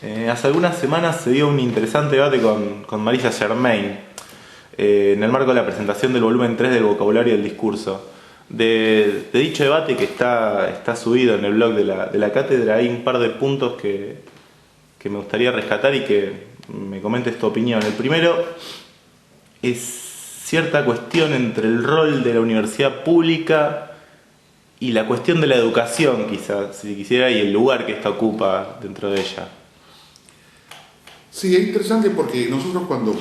Hace algunas semanas se dio un interesante debate con Marisa Germain en el marco de la presentación del volumen 3 del vocabulario del discurso. De dicho debate que está subido en el blog de la cátedra hay un par de puntos que me gustaría rescatar y que me comentes tu opinión. El primero es cierta cuestión entre el rol de la universidad pública y la cuestión de la educación, quizás, si quisiera, y el lugar que ésta ocupa dentro de ella. Sí, es interesante porque nosotros cuando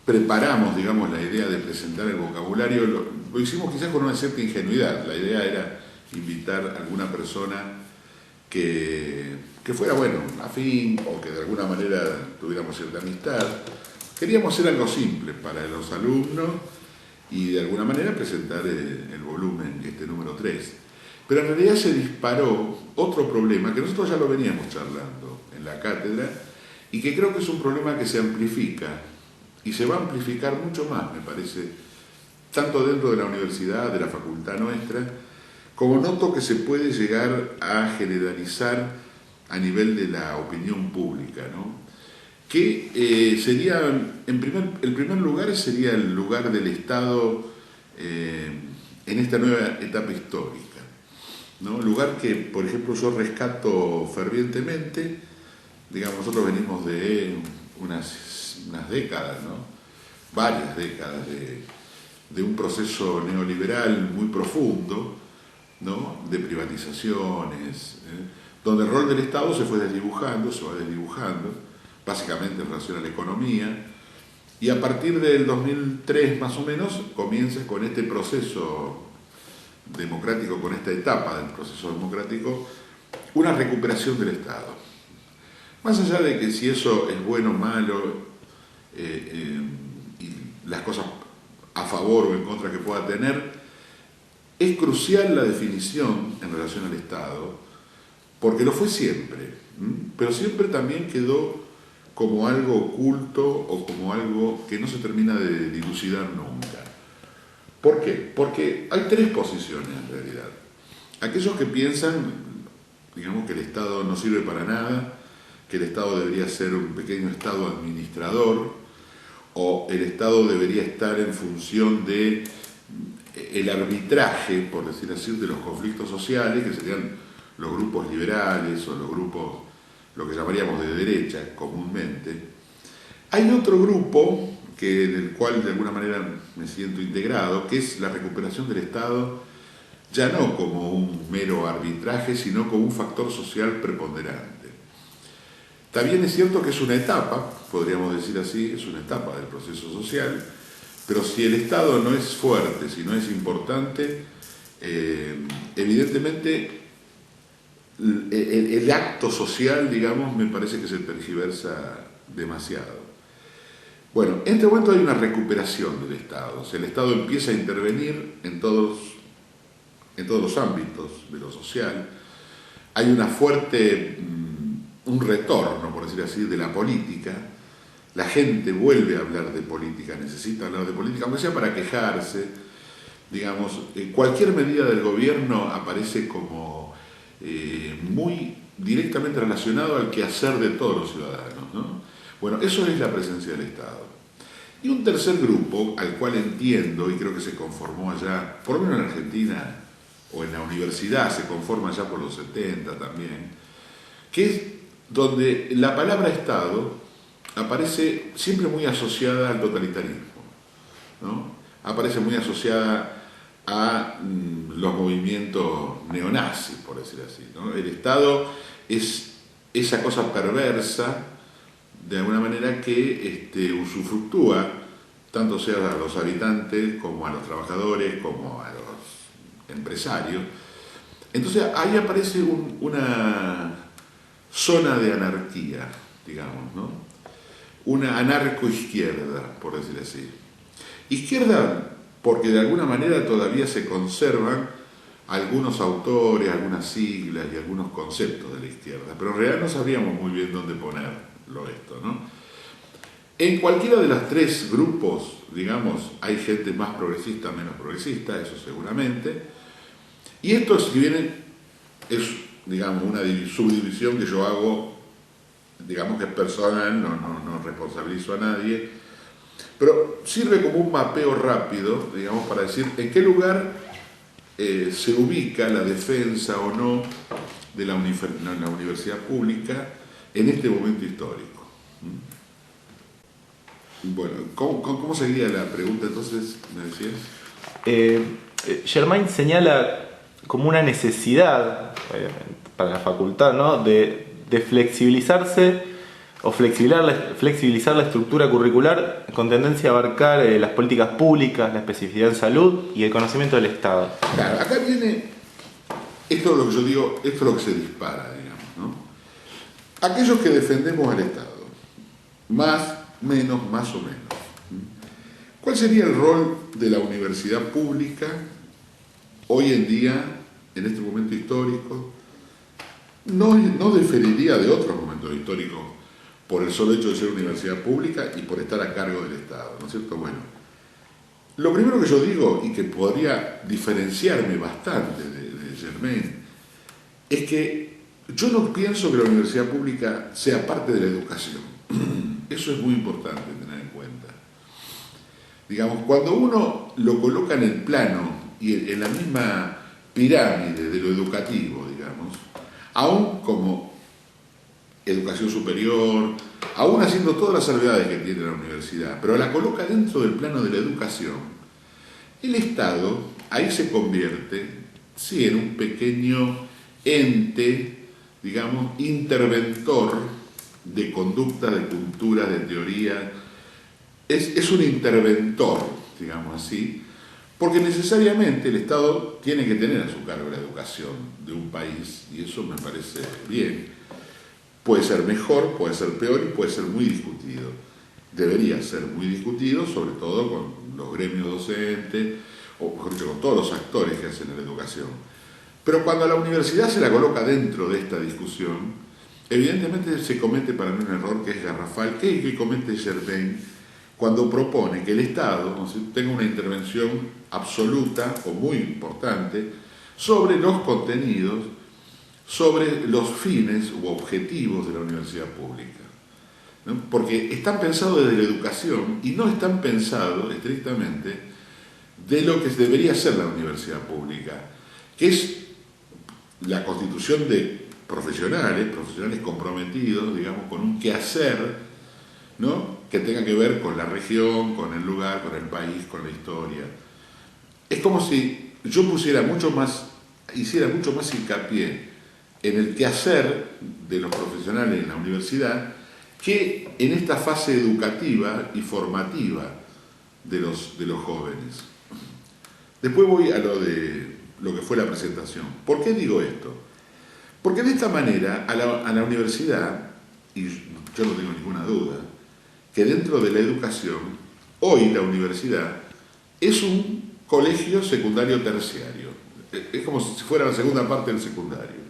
preparamos, digamos, la idea de presentar el vocabulario, lo hicimos quizás con una cierta ingenuidad. La idea era invitar a alguna persona que fuera, bueno, afín o que de alguna manera tuviéramos cierta amistad. Queríamos hacer algo simple para los alumnos y de alguna manera presentar el volumen, este número 3. Pero en realidad se disparó otro problema que nosotros ya lo veníamos charlando en la cátedra y que creo que es un problema que se amplifica y se va a amplificar mucho más, me parece, tanto dentro de la universidad, de la facultad nuestra, como noto que se puede llegar a generalizar a nivel de la opinión pública, ¿no? Que sería, el primer lugar sería el lugar del Estado en esta nueva etapa histórica, ¿no? Lugar que, por ejemplo, yo rescato fervientemente. Digamos, nosotros venimos de unas décadas, ¿no? Varias décadas de un proceso neoliberal muy profundo, ¿no? De privatizaciones, donde el rol del Estado se fue desdibujando, se va desdibujando, básicamente en relación a la economía, y a partir del 2003 más o menos comienza con este proceso democrático, con esta etapa del proceso democrático, una recuperación del Estado. Más allá de que si eso es bueno o malo, y las cosas a favor o en contra que pueda tener, es crucial la definición en relación al Estado, porque lo fue siempre, pero siempre también quedó como algo oculto o como algo que no se termina de dilucidar nunca. ¿Por qué? Porque hay tres posiciones en realidad. Aquellos que piensan, digamos, que el Estado no sirve para nada, que el Estado debería ser un pequeño Estado administrador, o el Estado debería estar en función de el arbitraje, por decir así, de los conflictos sociales, que serían los grupos liberales o los grupos, lo que llamaríamos de derecha comúnmente. Hay otro grupo en el cual de alguna manera me siento integrado, que es la recuperación del Estado, ya no como un mero arbitraje, sino como un factor social preponderante. También es cierto que es una etapa, podríamos decir así, es una etapa del proceso social, pero si el Estado no es fuerte, si no es importante, evidentemente el acto social, digamos, me parece que se tergiversa demasiado. Bueno, en este momento hay una recuperación del Estado, o sea, el Estado empieza a intervenir en todos los ámbitos de lo social, hay una fuerte un retorno, por decir así, de la política. La gente vuelve a hablar de política, necesita hablar de política, aunque sea para quejarse. Digamos, cualquier medida del gobierno aparece como muy directamente relacionado al quehacer de todos los ciudadanos, ¿no? Bueno, eso es la presencia del Estado. Y un tercer grupo, al cual entiendo, y creo que se conformó allá, por lo menos en Argentina, o en la universidad, se conforma ya por los 70 también, que es donde la palabra Estado aparece siempre muy asociada al totalitarismo, ¿no? Aparece muy asociada a los movimientos neonazis, por decir así, ¿no? El Estado es esa cosa perversa, de alguna manera, que usufructúa, tanto sea a los habitantes, como a los trabajadores, como a los empresarios. Entonces ahí aparece una zona de anarquía, digamos, ¿no? Una anarcoizquierda, por decir así. Izquierda porque de alguna manera todavía se conservan algunos autores, algunas siglas y algunos conceptos de la izquierda, pero en realidad no sabíamos muy bien dónde ponerlo esto, ¿no? En cualquiera de los tres grupos, digamos, hay gente más progresista, menos progresista, eso seguramente, y esto, si bien es, digamos, una subdivisión que yo hago digamos que es personal, no responsabilizo a nadie, pero sirve como un mapeo rápido, digamos, para decir en qué lugar se ubica la defensa o no de la universidad pública en este momento histórico. Bueno, ¿cómo seguía la pregunta entonces? ¿Me decías? Germain señala como una necesidad para la facultad, ¿no?, de flexibilizarse o flexibilizar la estructura curricular con tendencia a abarcar las políticas públicas, la especificidad en salud y el conocimiento del Estado. Claro, acá viene, esto es lo que yo digo, esto es lo que se dispara, digamos, ¿no? Aquellos que defendemos al Estado, más, menos, más o menos. ¿Cuál sería el rol de la universidad pública hoy en día, en este momento histórico? No diferiría de otros momentos históricos por el solo hecho de ser universidad pública y por estar a cargo del Estado, ¿no es cierto? Bueno, lo primero que yo digo, y que podría diferenciarme bastante de Germain, es que yo no pienso que la universidad pública sea parte de la educación. Eso es muy importante tener en cuenta. Digamos, cuando uno lo coloca en el plano y en la misma pirámide de lo educativo, digamos, aún como educación superior, aún haciendo todas las salvedades que tiene la universidad, pero la coloca dentro del plano de la educación, el Estado ahí se convierte, sí, en un pequeño ente, digamos, interventor de conducta, de cultura, de teoría. Es un interventor, digamos así, porque necesariamente el Estado tiene que tener a su cargo la educación de un país, y eso me parece bien. Puede ser mejor, puede ser peor y puede ser muy discutido. Debería ser muy discutido, sobre todo con los gremios docentes, o mejor dicho, con todos los actores que hacen la educación. Pero cuando a la universidad se la coloca dentro de esta discusión, evidentemente se comete para mí un error que es garrafal, que es el que comete Germain cuando propone que el Estado, ¿no?, tenga una intervención absoluta o muy importante sobre los contenidos, sobre los fines u objetivos de la universidad pública, ¿no? Porque están pensados desde la educación y no están pensados estrictamente de lo que debería ser la universidad pública, que es la constitución de profesionales comprometidos, digamos, con un quehacer, ¿no?, que tenga que ver con la región, con el lugar, con el país, con la historia. Es como si yo hiciera mucho más hincapié en el quehacer de los profesionales en la universidad que en esta fase educativa y formativa de los jóvenes. Después voy a lo que fue la presentación. ¿Por qué digo esto? Porque de esta manera a la universidad, y yo no tengo ninguna duda, que dentro de la educación, hoy la universidad es un colegio secundario terciario. Es como si fuera la segunda parte del secundario,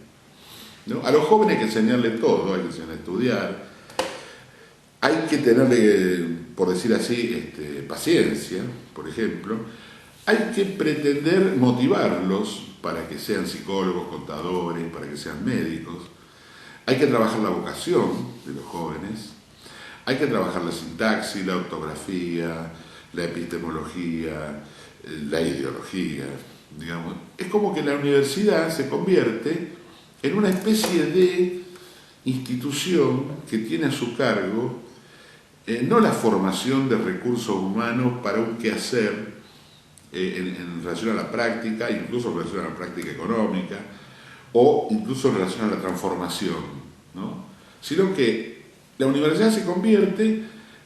¿no? A los jóvenes hay que enseñarle todo, hay que enseñarle a estudiar, hay que tenerle, por decir así, paciencia, por ejemplo, hay que pretender motivarlos para que sean psicólogos, contadores, para que sean médicos, hay que trabajar la vocación de los jóvenes, hay que trabajar la sintaxis, la ortografía, la epistemología, la ideología, digamos. Es como que la universidad se convierte en una especie de institución que tiene a su cargo no la formación de recursos humanos para un quehacer en relación a la práctica, incluso en relación a la práctica económica, o incluso en relación a la transformación, ¿no?, sino que la universidad se convierte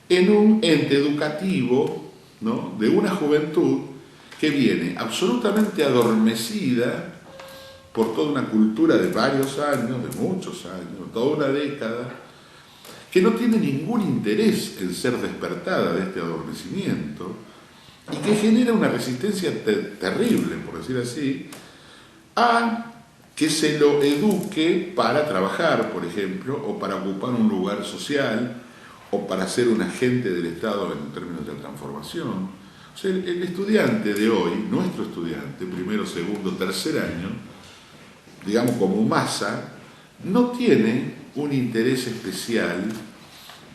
en un ente educativo, ¿no?, de una juventud que viene absolutamente adormecida por toda una cultura de varios años, de muchos años, toda una década, que no tiene ningún interés en ser despertada de este adormecimiento y que genera una resistencia terrible, por decir así, a que se lo eduque para trabajar, por ejemplo, o para ocupar un lugar social, o para ser un agente del Estado en términos de transformación. O sea, el estudiante de hoy, nuestro estudiante, primero, segundo, tercer año, digamos como masa, no tiene un interés especial,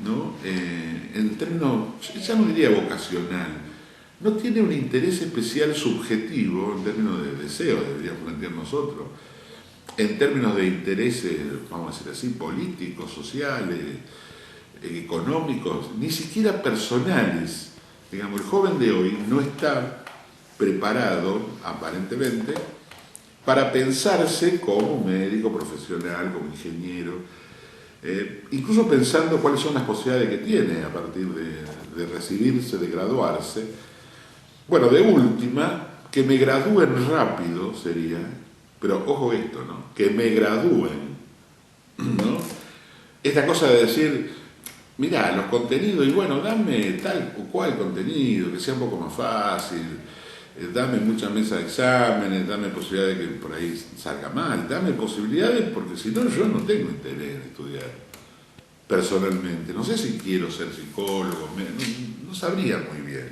¿no? En términos, ya no diría vocacional, no tiene un interés especial subjetivo en términos de deseo, deberíamos plantear nosotros, en términos de intereses, vamos a decir así, políticos, sociales, económicos, ni siquiera personales. Digamos, el joven de hoy no está preparado, aparentemente, para pensarse como médico profesional, como ingeniero, incluso pensando cuáles son las posibilidades que tiene a partir de recibirse, de graduarse. Bueno, de última, que me gradúen rápido sería, pero ojo esto, ¿no? Que me gradúen, ¿no? Esta cosa de decir, mirá, los contenidos, y bueno, dame tal o cual contenido, que sea un poco más fácil, dame muchas mesas de exámenes, dame posibilidades de que por ahí salga mal, dame posibilidades porque si no yo no tengo interés en estudiar personalmente. No sé si quiero ser psicólogo, no sabría muy bien.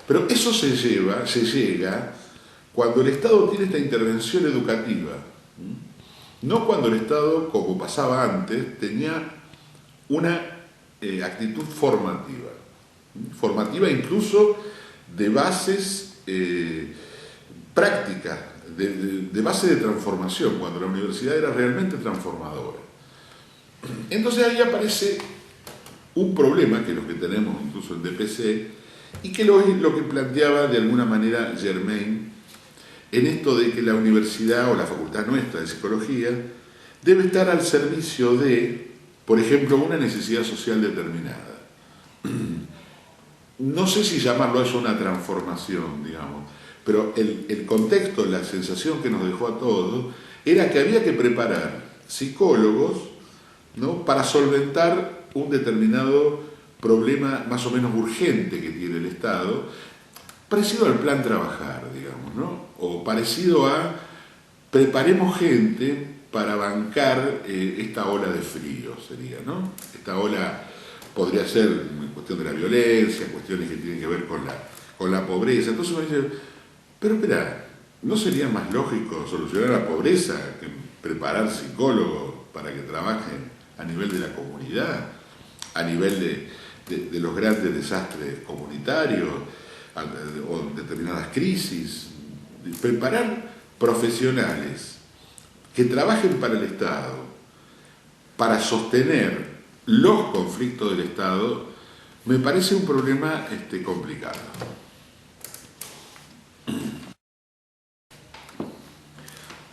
Pero eso se llega cuando el Estado tiene esta intervención educativa. No cuando el Estado, como pasaba antes, tenía una actitud formativa. Formativa incluso de bases prácticas, de base de transformación, cuando la universidad era realmente transformadora. Entonces ahí aparece un problema que los que tenemos incluso en DPC, y que lo que planteaba de alguna manera Germain, en esto de que la universidad o la facultad nuestra de psicología debe estar al servicio de, por ejemplo, una necesidad social determinada. No sé si llamarlo eso una transformación, digamos, pero el contexto, la sensación que nos dejó a todos, era que había que preparar psicólogos, ¿no?, para solventar un determinado problema más o menos urgente que tiene el Estado, parecido al plan trabajar, digamos, ¿no? O parecido a preparemos gente para bancar esta ola de frío, sería, ¿no? Esta ola podría ser en cuestión de la violencia, cuestiones que tienen que ver con la pobreza. Entonces uno dice, pero espera, ¿no sería más lógico solucionar la pobreza que preparar psicólogos para que trabajen a nivel de la comunidad, a nivel de los grandes desastres comunitarios o determinadas crisis? Preparar profesionales que trabajen para el Estado, para sostener los conflictos del Estado, me parece un problema complicado.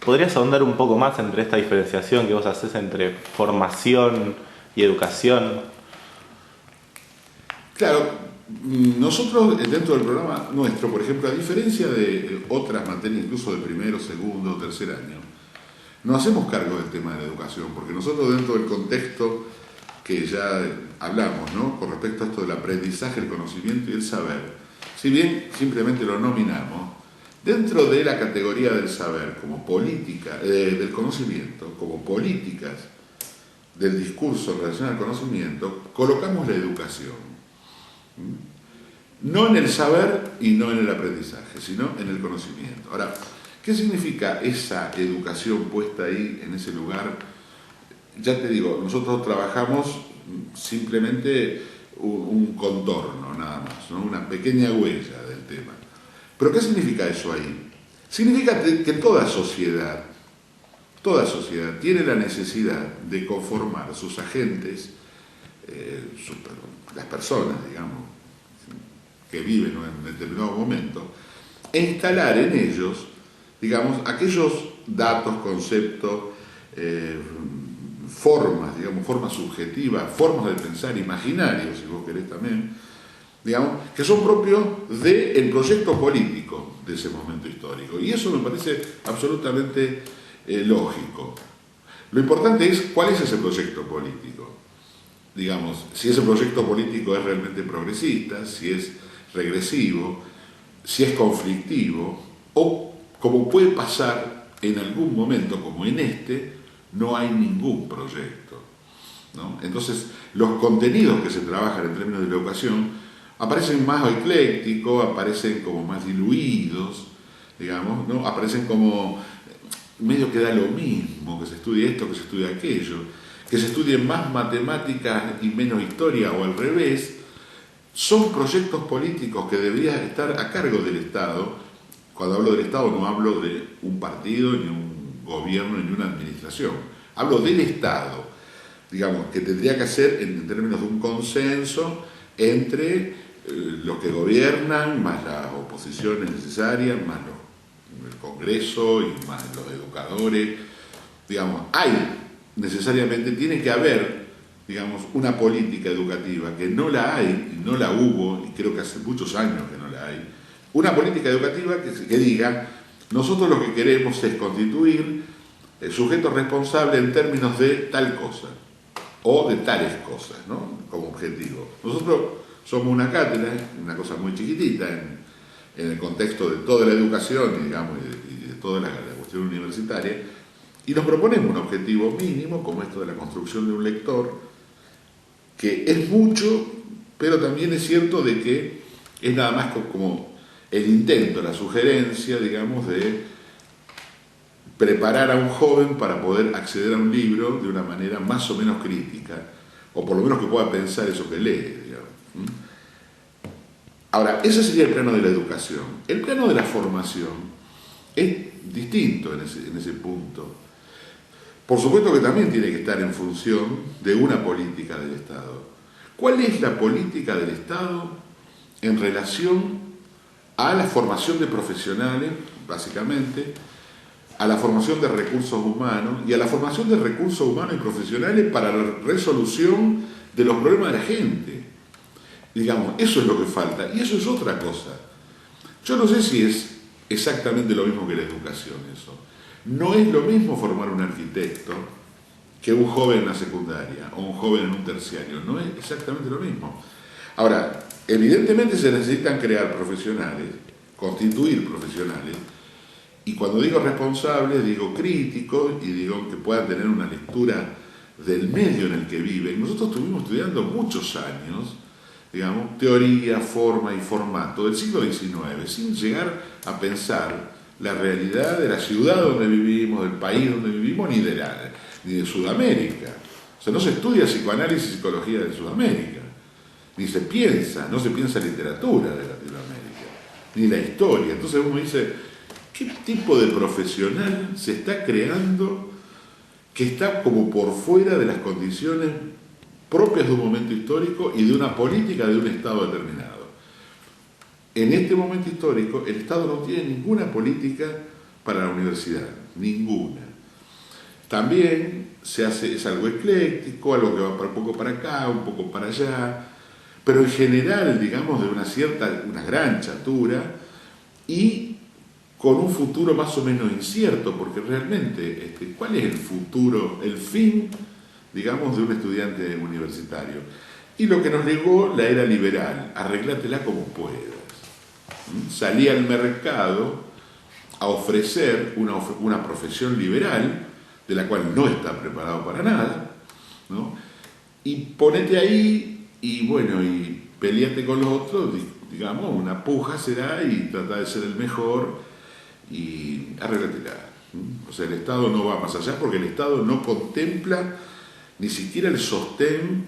¿Podrías ahondar un poco más entre esta diferenciación que vos haces entre formación y educación? Claro, nosotros dentro del programa nuestro, por ejemplo, a diferencia de otras materias, incluso de primero, segundo, tercer año, no hacemos cargo del tema de la educación, porque nosotros dentro del contexto que ya hablamos, ¿no?, con respecto a esto del aprendizaje, el conocimiento y el saber, si bien simplemente lo nominamos, dentro de la categoría del saber como política, del conocimiento, como políticas del discurso en relación al conocimiento, colocamos la educación. No en el saber y no en el aprendizaje, sino en el conocimiento. Ahora, ¿qué significa esa educación puesta ahí, en ese lugar? Ya te digo, nosotros trabajamos simplemente un contorno, nada más, ¿no?, una pequeña huella del tema. ¿Pero qué significa eso ahí? Significa que toda sociedad tiene la necesidad de conformar sus agentes, las personas, digamos, que viven en determinado momento, e instalar en ellos, digamos, aquellos datos, conceptos, formas, digamos, formas subjetivas, formas de pensar, imaginarios, si vos querés también, digamos, que son propios del proyecto político de ese momento histórico. Y eso me parece absolutamente lógico. Lo importante es cuál es ese proyecto político. Digamos, si ese proyecto político es realmente progresista, si es regresivo, si es conflictivo, o como puede pasar en algún momento, como en este, no hay ningún proyecto, ¿no? Entonces, los contenidos que se trabajan en términos de la educación aparecen más eclécticos, aparecen como más diluidos, digamos, ¿no? Aparecen como medio que da lo mismo, que se estudie esto, que se estudie aquello. que se estudien más matemáticas y menos historia o al revés, son proyectos políticos que deberían estar a cargo del Estado. Cuando hablo del Estado no hablo de un partido, ni un gobierno, ni una administración. Hablo del Estado, digamos, que tendría que hacer en términos de un consenso entre los que gobiernan, más las oposiciones necesarias, más el Congreso y más los educadores. Digamos, tiene que haber, digamos, una política educativa que no la hay, y no la hubo, y creo que hace muchos años que no la hay, una política educativa que diga, nosotros lo que queremos es constituir el sujeto responsable en términos de tal cosa, o de tales cosas, ¿no? Como objetivo. Nosotros somos una cátedra, una cosa muy chiquitita en el contexto de toda la educación, digamos, y de toda la cuestión universitaria, y nos proponemos un objetivo mínimo, como esto de la construcción de un lector, que es mucho, pero también es cierto de que es nada más como el intento, la sugerencia, digamos, de preparar a un joven para poder acceder a un libro de una manera más o menos crítica, o por lo menos que pueda pensar eso que lee, digamos. Ahora, ese sería el plano de la educación. El plano de la formación es distinto en ese punto. Por supuesto que también tiene que estar en función de una política del Estado. ¿Cuál es la política del Estado en relación a la formación de profesionales, básicamente, a la formación de recursos humanos y a la formación de recursos humanos y profesionales para la resolución de los problemas de la gente? Digamos, eso es lo que falta, y eso es otra cosa. Yo no sé si es exactamente lo mismo que la educación eso. No es lo mismo formar un arquitecto que un joven en la secundaria o un joven en un terciario. No es exactamente lo mismo. Ahora, evidentemente se necesitan crear profesionales, constituir profesionales, y cuando digo responsables, digo críticos y digo que puedan tener una lectura del medio en el que viven. Nosotros estuvimos estudiando muchos años, digamos, teoría, forma y formato del siglo XIX, sin llegar a pensar la realidad de la ciudad donde vivimos, del país donde vivimos, ni de Sudamérica. O sea, no se estudia psicoanálisis y psicología de Sudamérica, ni se piensa, no se piensa literatura de Latinoamérica, ni la historia. Entonces uno dice, ¿qué tipo de profesional se está creando que está como por fuera de las condiciones propias de un momento histórico y de una política de un Estado determinado? En este momento histórico, el Estado no tiene ninguna política para la universidad, ninguna. También es algo ecléctico, algo que va un poco para acá, un poco para allá, pero en general, digamos, de una gran chatura y con un futuro más o menos incierto, porque realmente, ¿cuál es el futuro, el fin, digamos, de un estudiante universitario? Y lo que nos legó la era liberal, arreglátela como puedas. Salí al mercado a ofrecer una profesión liberal, de la cual no está preparado para nada, ¿no? Y ponete ahí, y bueno, y peleate con los otros, digamos, una puja será, y trata de ser el mejor, y arreglatela. O sea, el Estado no va más allá, porque el Estado no contempla ni siquiera el sostén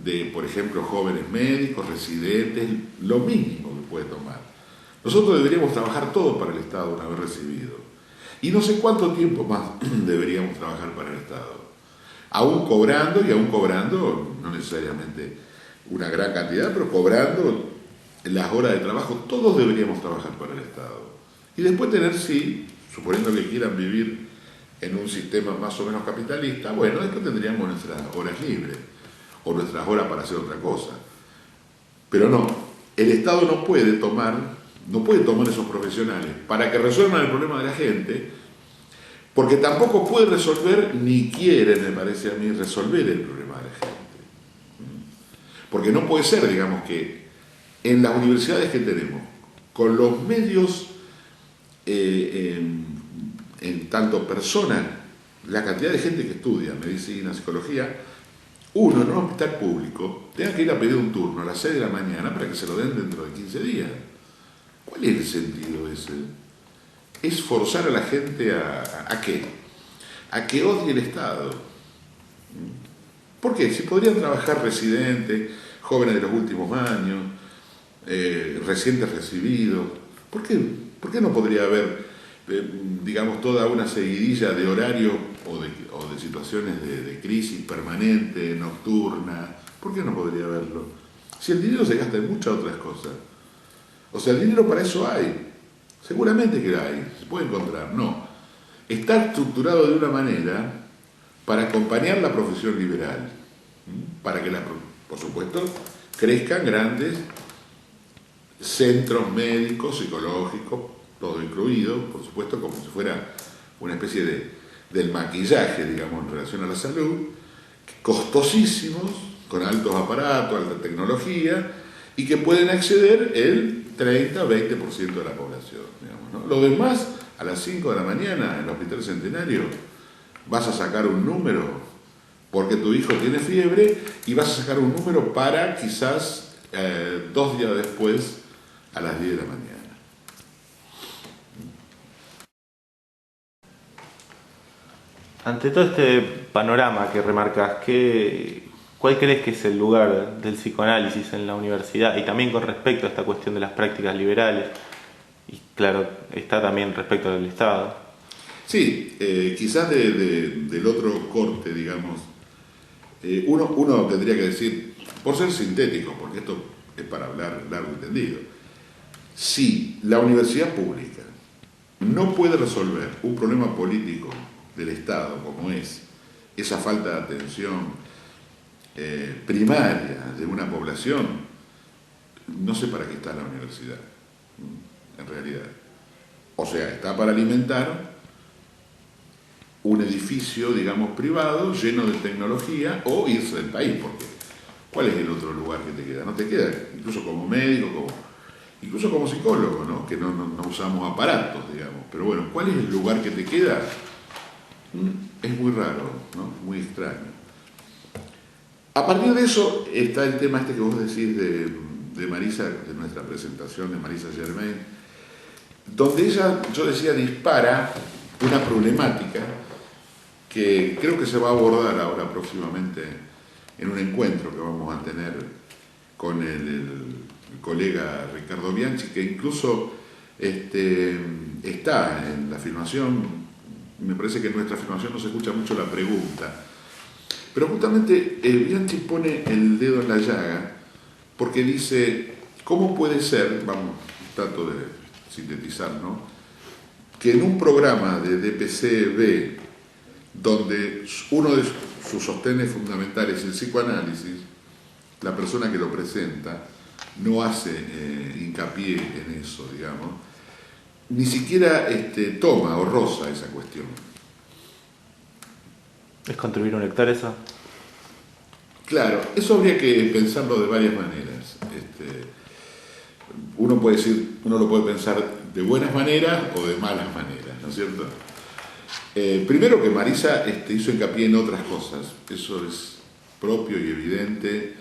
de, por ejemplo, jóvenes médicos, residentes, lo mínimo que puede tomar. Nosotros deberíamos trabajar todo para el Estado una vez recibido. Y no sé cuánto tiempo más deberíamos trabajar para el Estado. Aún cobrando, no necesariamente una gran cantidad, pero cobrando las horas de trabajo, todos deberíamos trabajar para el Estado. Y después tener, sí, suponiendo que quieran vivir en un sistema más o menos capitalista, bueno, después tendríamos nuestras horas libres, o nuestras horas para hacer otra cosa. Pero no, el Estado no puede tomar esos profesionales para que resuelvan el problema de la gente, porque tampoco puede resolver, ni quiere, me parece a mí, resolver el problema de la gente. Porque no puede ser, digamos, que en las universidades que tenemos, con los medios, en tanto personas, la cantidad de gente que estudia medicina, psicología, uno en un hospital público tenga que ir a pedir un turno a las 6 de la mañana para que se lo den dentro de 15 días. ¿Cuál es el sentido ese? Es forzar a la gente ¿a qué? A que odie el Estado. ¿Por qué? Si podrían trabajar residentes, jóvenes de los últimos años, recientes recibidos, ¿por qué no podría haber, digamos, toda una seguidilla de horarios o de situaciones de crisis permanente, nocturna? ¿Por qué no podría haberlo? Si el dinero se gasta en muchas otras cosas. O sea, el dinero para eso hay. Seguramente que hay, se puede encontrar. No. Está estructurado de una manera para acompañar la profesión liberal, para que, por supuesto, crezcan grandes centros médicos, psicológicos, todo incluido, por supuesto, como si fuera una especie del maquillaje, digamos, en relación a la salud, costosísimos, con altos aparatos, alta tecnología, y que pueden acceder el 30 o 20% de la población, digamos, ¿no? Lo demás, a las 5 de la mañana, en el Hospital Centenario, vas a sacar un número porque tu hijo tiene fiebre y vas a sacar un número para quizás 2 días después a las 10 de la mañana. Ante todo este panorama que remarcas, ¿cuál crees que es el lugar del psicoanálisis en la universidad? Y también con respecto a esta cuestión de las prácticas liberales, y claro, está también respecto del Estado. Sí, quizás del otro corte, digamos, uno tendría que decir, por ser sintético, porque esto es para hablar largo y tendido, si la universidad pública no puede resolver un problema político del Estado, como es esa falta de atención primaria de una población, no sé para qué está la universidad, en realidad. O sea, está para alimentar un edificio, digamos, privado, lleno de tecnología, o irse del país, porque ¿cuál es el otro lugar que te queda? No te queda, incluso como médico, incluso como psicólogo, ¿no? Que no usamos aparatos, digamos. Pero bueno, ¿cuál es el lugar que te queda? Es muy raro, ¿no? Muy extraño. A partir de eso está el tema este que vos decís de Marisa, de nuestra presentación de Marisa Germain, donde ella, yo decía, dispara una problemática que creo que se va a abordar ahora próximamente en un encuentro que vamos a tener con el colega Ricardo Bianchi, que incluso está en la filmación. Me parece que en nuestra filmación no se escucha mucho la pregunta, pero justamente Bianchi pone el dedo en la llaga porque dice, ¿cómo puede ser, vamos, trato de sintetizar, ¿no?, que en un programa de DPCB, donde uno de sus sostenes fundamentales es el psicoanálisis, la persona que lo presenta no hace hincapié en eso, digamos, ni siquiera toma o roza esa cuestión. ¿Es contribuir un lector eso? Claro, eso habría que pensarlo de varias maneras. Uno lo puede pensar de buenas maneras o de malas maneras, ¿no es cierto? Primero que Marisa hizo hincapié en otras cosas, eso es propio y evidente,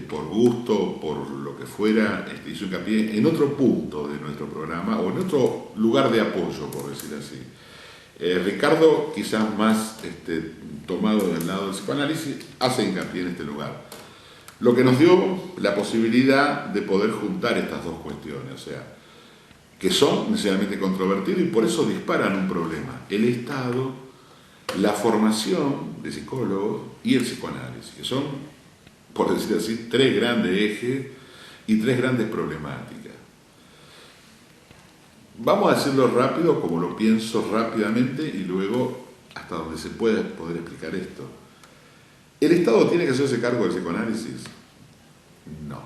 por gusto, por lo que fuera, hizo hincapié en otro punto de nuestro programa o en otro lugar de apoyo, por decir así. Ricardo, quizás más tomado del lado del psicoanálisis, hace hincapié en este lugar. Lo que nos dio la posibilidad de poder juntar estas dos cuestiones, o sea, que son necesariamente controvertidas y por eso disparan un problema. El Estado, la formación de psicólogos y el psicoanálisis, que son, por decir así, 3 grandes ejes y 3 grandes problemáticas. Vamos a decirlo rápido, como lo pienso rápidamente, y luego hasta donde se pueda poder explicar esto. ¿El Estado tiene que hacerse cargo del psicoanálisis? No.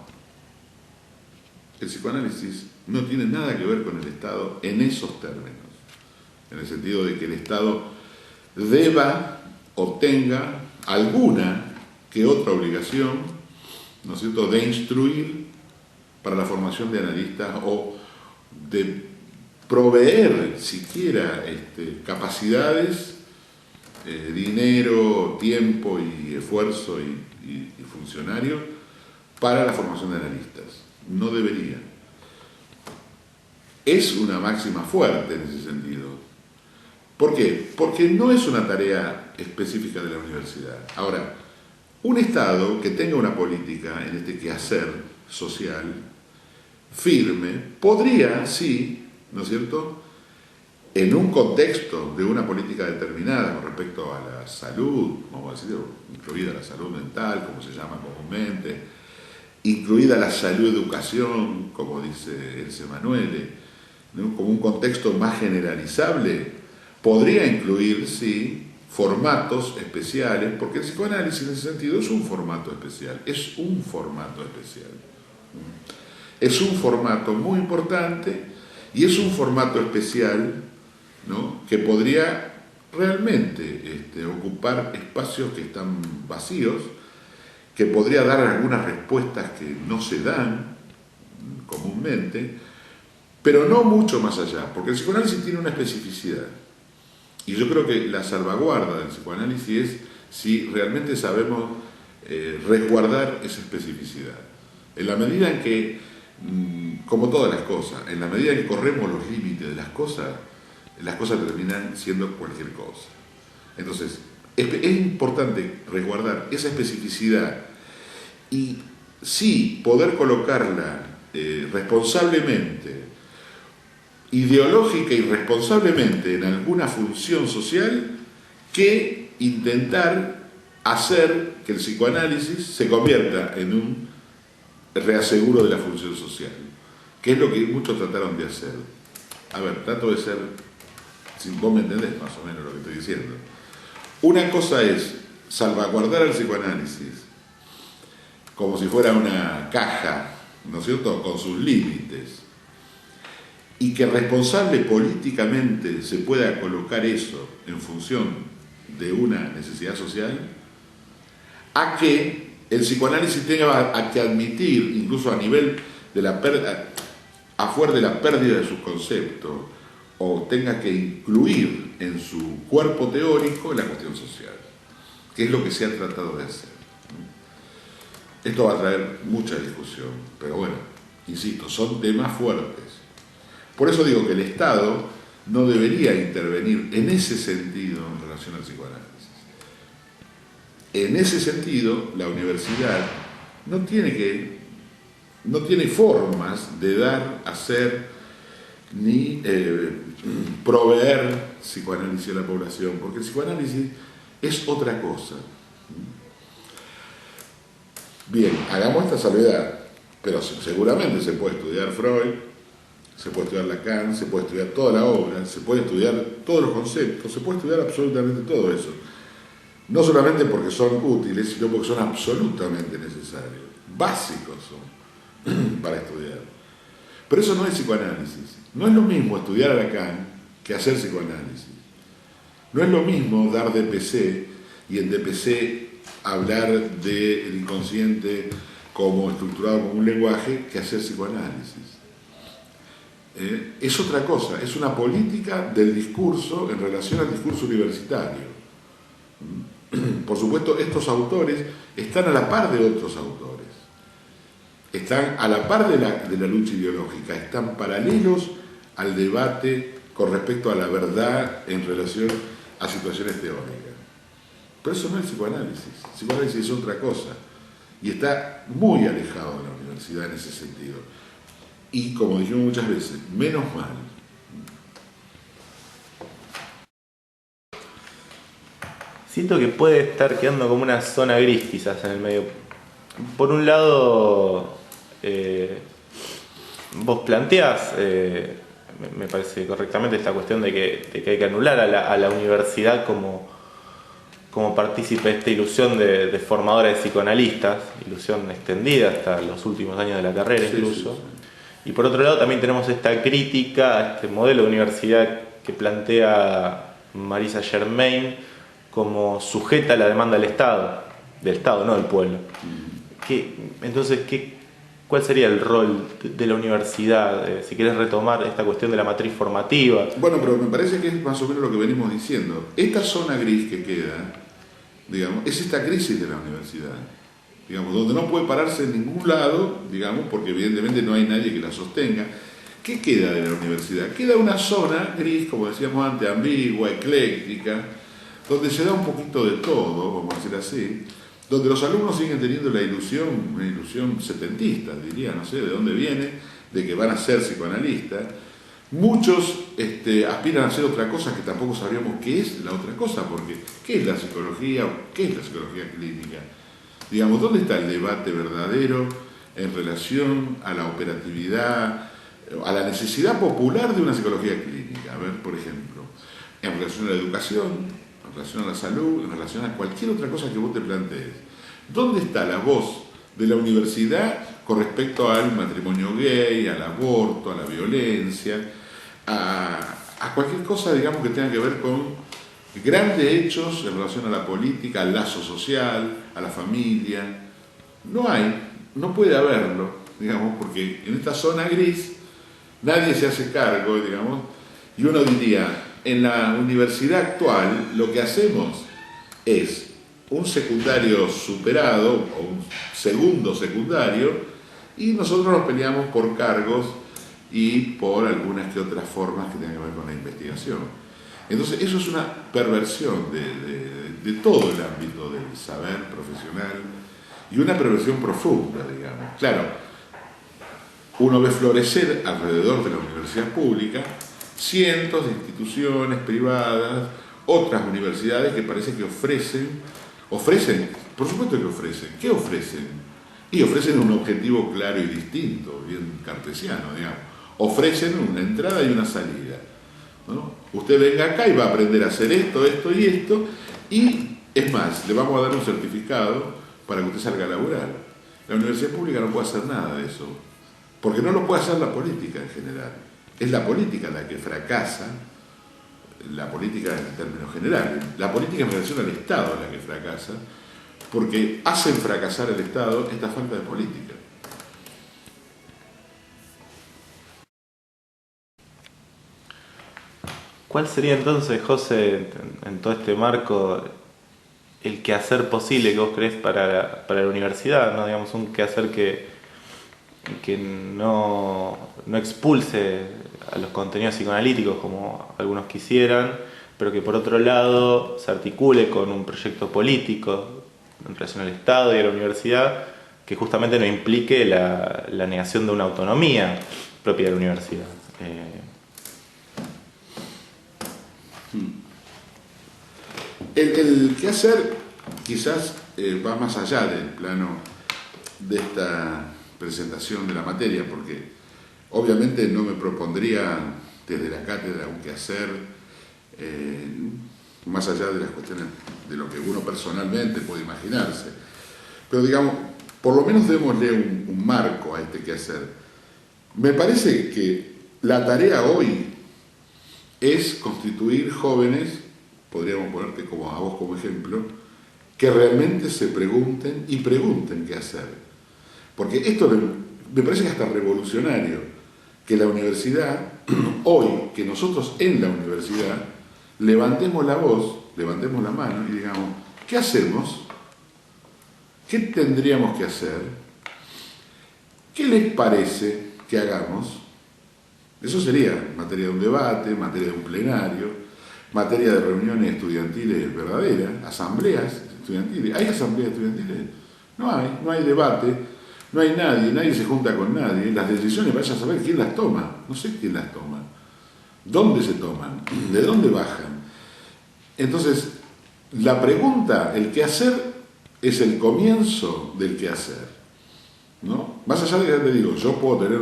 El psicoanálisis no tiene nada que ver con el Estado en esos términos, en el sentido de que el Estado deba o tenga alguna que otra obligación, ¿no es cierto?, de instruir para la formación de analistas o de proveer siquiera capacidades, dinero, tiempo y esfuerzo y funcionarios para la formación de analistas. No debería. Es una máxima fuerte en ese sentido. ¿Por qué? Porque no es una tarea específica de la universidad. Ahora, un Estado que tenga una política en este quehacer social firme, podría, sí, ¿no es cierto?, en un contexto de una política determinada con respecto a la salud, vamos a decir, incluida la salud mental, como se llama comúnmente, incluida la salud educación, como dice Else Emanuele, ¿no?, como un contexto más generalizable, podría incluir, sí, formatos especiales, porque el psicoanálisis en ese sentido es un formato especial, es un formato especial. Es un formato muy importante y es un formato especial, ¿no?, que podría realmente ocupar espacios que están vacíos, que podría dar algunas respuestas que no se dan comúnmente, pero no mucho más allá, porque el psicoanálisis tiene una especificidad. Y yo creo que la salvaguarda del psicoanálisis es si realmente sabemos resguardar esa especificidad. En la medida en que, como todas las cosas, en la medida en que corremos los límites de las cosas terminan siendo cualquier cosa. Entonces, es importante resguardar esa especificidad y sí poder colocarla responsablemente, ideológica y responsablemente en alguna función social, que intentar hacer que el psicoanálisis se convierta en un reaseguro de la función social, que es lo que muchos trataron de hacer. A ver, trato de ser, si vos me entendés más o menos lo que estoy diciendo. Una cosa es salvaguardar al psicoanálisis como si fuera una caja, ¿no es cierto?, con sus límites, y que responsable políticamente se pueda colocar eso en función de una necesidad social, a que el psicoanálisis tenga que admitir, incluso a nivel de la afuera de la pérdida de sus conceptos, o tenga que incluir en su cuerpo teórico la cuestión social, que es lo que se ha tratado de hacer. Esto va a traer mucha discusión, pero bueno, insisto, son temas fuertes. Por eso digo que el Estado no debería intervenir en ese sentido en relación al psicoanálisis. En ese sentido, la universidad no tiene formas de dar, hacer, ni proveer psicoanálisis a la población, porque el psicoanálisis es otra cosa. Bien, hagamos esta salvedad, pero seguramente se puede estudiar Freud, se puede estudiar Lacan, se puede estudiar toda la obra, se puede estudiar todos los conceptos, se puede estudiar absolutamente todo eso. No solamente porque son útiles, sino porque son absolutamente necesarios, básicos son para estudiar. Pero eso no es psicoanálisis. No es lo mismo estudiar a Lacan que hacer psicoanálisis. No es lo mismo dar DPC y en DPC hablar del inconsciente como estructurado como un lenguaje que hacer psicoanálisis. Es otra cosa, es una política del discurso en relación al discurso universitario. Por supuesto, estos autores están a la par de otros autores, están a la par de la lucha ideológica, están paralelos al debate con respecto a la verdad en relación a situaciones teóricas. Pero eso no es psicoanálisis. El psicoanálisis es otra cosa y está muy alejado de la universidad en ese sentido. Y como dijimos muchas veces, menos mal. Siento que puede estar quedando como una zona gris quizás en el medio. Por un lado, vos planteás, me parece correctamente, esta cuestión de que hay que anular a la universidad como partícipe de esta ilusión de formadora de psicoanalistas, ilusión extendida hasta los últimos años de la carrera incluso. Sí. Y por otro lado también tenemos esta crítica a este modelo de universidad que plantea Marisa Germain como sujeta a la demanda del Estado, no del pueblo. Entonces, ¿cuál sería el rol de la universidad? Si querés retomar esta cuestión de la matriz formativa. Bueno, pero me parece que es más o menos lo que venimos diciendo. Esta zona gris que queda, digamos, es esta crisis de la universidad, digamos, donde no puede pararse en ningún lado, digamos, porque evidentemente no hay nadie que la sostenga. ¿Qué queda de la universidad? Queda una zona gris, como decíamos antes, ambigua, ecléctica, donde se da un poquito de todo, vamos a decir así, donde los alumnos siguen teniendo la ilusión, una ilusión setentista, diría, no sé de dónde viene, de que van a ser psicoanalistas. Muchos aspiran a hacer otra cosa que tampoco sabríamos qué es la otra cosa, porque ¿qué es la psicología o qué es la psicología clínica? Digamos, ¿dónde está el debate verdadero en relación a la operatividad, a la necesidad popular de una psicología clínica? A ver, por ejemplo, en relación a la educación, en relación a la salud, en relación a cualquier otra cosa que vos te plantees. ¿Dónde está la voz de la universidad con respecto al matrimonio gay, al aborto, a la violencia, a cualquier cosa, digamos, que tenga que ver con grandes hechos en relación a la política, al lazo social, a la familia? No hay, no puede haberlo, digamos, porque en esta zona gris nadie se hace cargo, digamos, y uno diría, en la universidad actual lo que hacemos es un secundario superado o un segundo secundario y nosotros nos peleamos por cargos y por algunas que otras formas que tengan que ver con la investigación. Entonces eso es una perversión de todo el ámbito del saber profesional y una perversión profunda, digamos. Claro, uno ve florecer alrededor de la universidad pública cientos de instituciones privadas, otras universidades que parece que ofrecen, por supuesto que ofrecen. ¿Qué ofrecen? Y ofrecen un objetivo claro y distinto, bien cartesiano, digamos. Ofrecen una entrada y una salida, ¿no? Usted venga acá y va a aprender a hacer esto, esto y esto, y es más, le vamos a dar un certificado para que usted salga a laburar. La universidad pública no puede hacer nada de eso, porque no lo puede hacer la política en general. Es la política la que fracasa, la política en términos generales, la política en relación al Estado es la que fracasa, porque hacen fracasar al Estado esta falta de política. ¿Cuál sería entonces, José, en todo este marco, el quehacer posible que vos crees para la universidad, ¿no? Digamos, un quehacer que no expulse a los contenidos psicoanalíticos como algunos quisieran, pero que por otro lado se articule con un proyecto político en relación al Estado y a la universidad que justamente no implique la negación de una autonomía propia de la universidad? El quehacer quizás va más allá del plano de esta presentación de la materia, porque obviamente no me propondría desde la cátedra un quehacer más allá de las cuestiones de lo que uno personalmente puede imaginarse. Pero digamos, por lo menos démosle un marco a este quehacer. Me parece que la tarea hoy es constituir jóvenes, podríamos ponerte como a vos como ejemplo, que realmente se pregunten y pregunten qué hacer. Porque esto me parece que hasta revolucionario, que la universidad, hoy, que nosotros en la universidad, levantemos la voz, levantemos la mano y digamos, ¿qué hacemos? ¿Qué tendríamos que hacer? ¿Qué les parece que hagamos? Eso sería materia de un debate, materia de un plenario, materia de reuniones estudiantiles verdaderas, asambleas estudiantiles. ¿Hay asambleas estudiantiles? No hay debate, no hay nadie se junta con nadie. Las decisiones, vaya a saber quién las toma. No sé quién las toma. ¿Dónde se toman? ¿De dónde bajan? Entonces, la pregunta, el qué hacer, es el comienzo del qué hacer, ¿no? Más allá de que te digo, yo puedo tener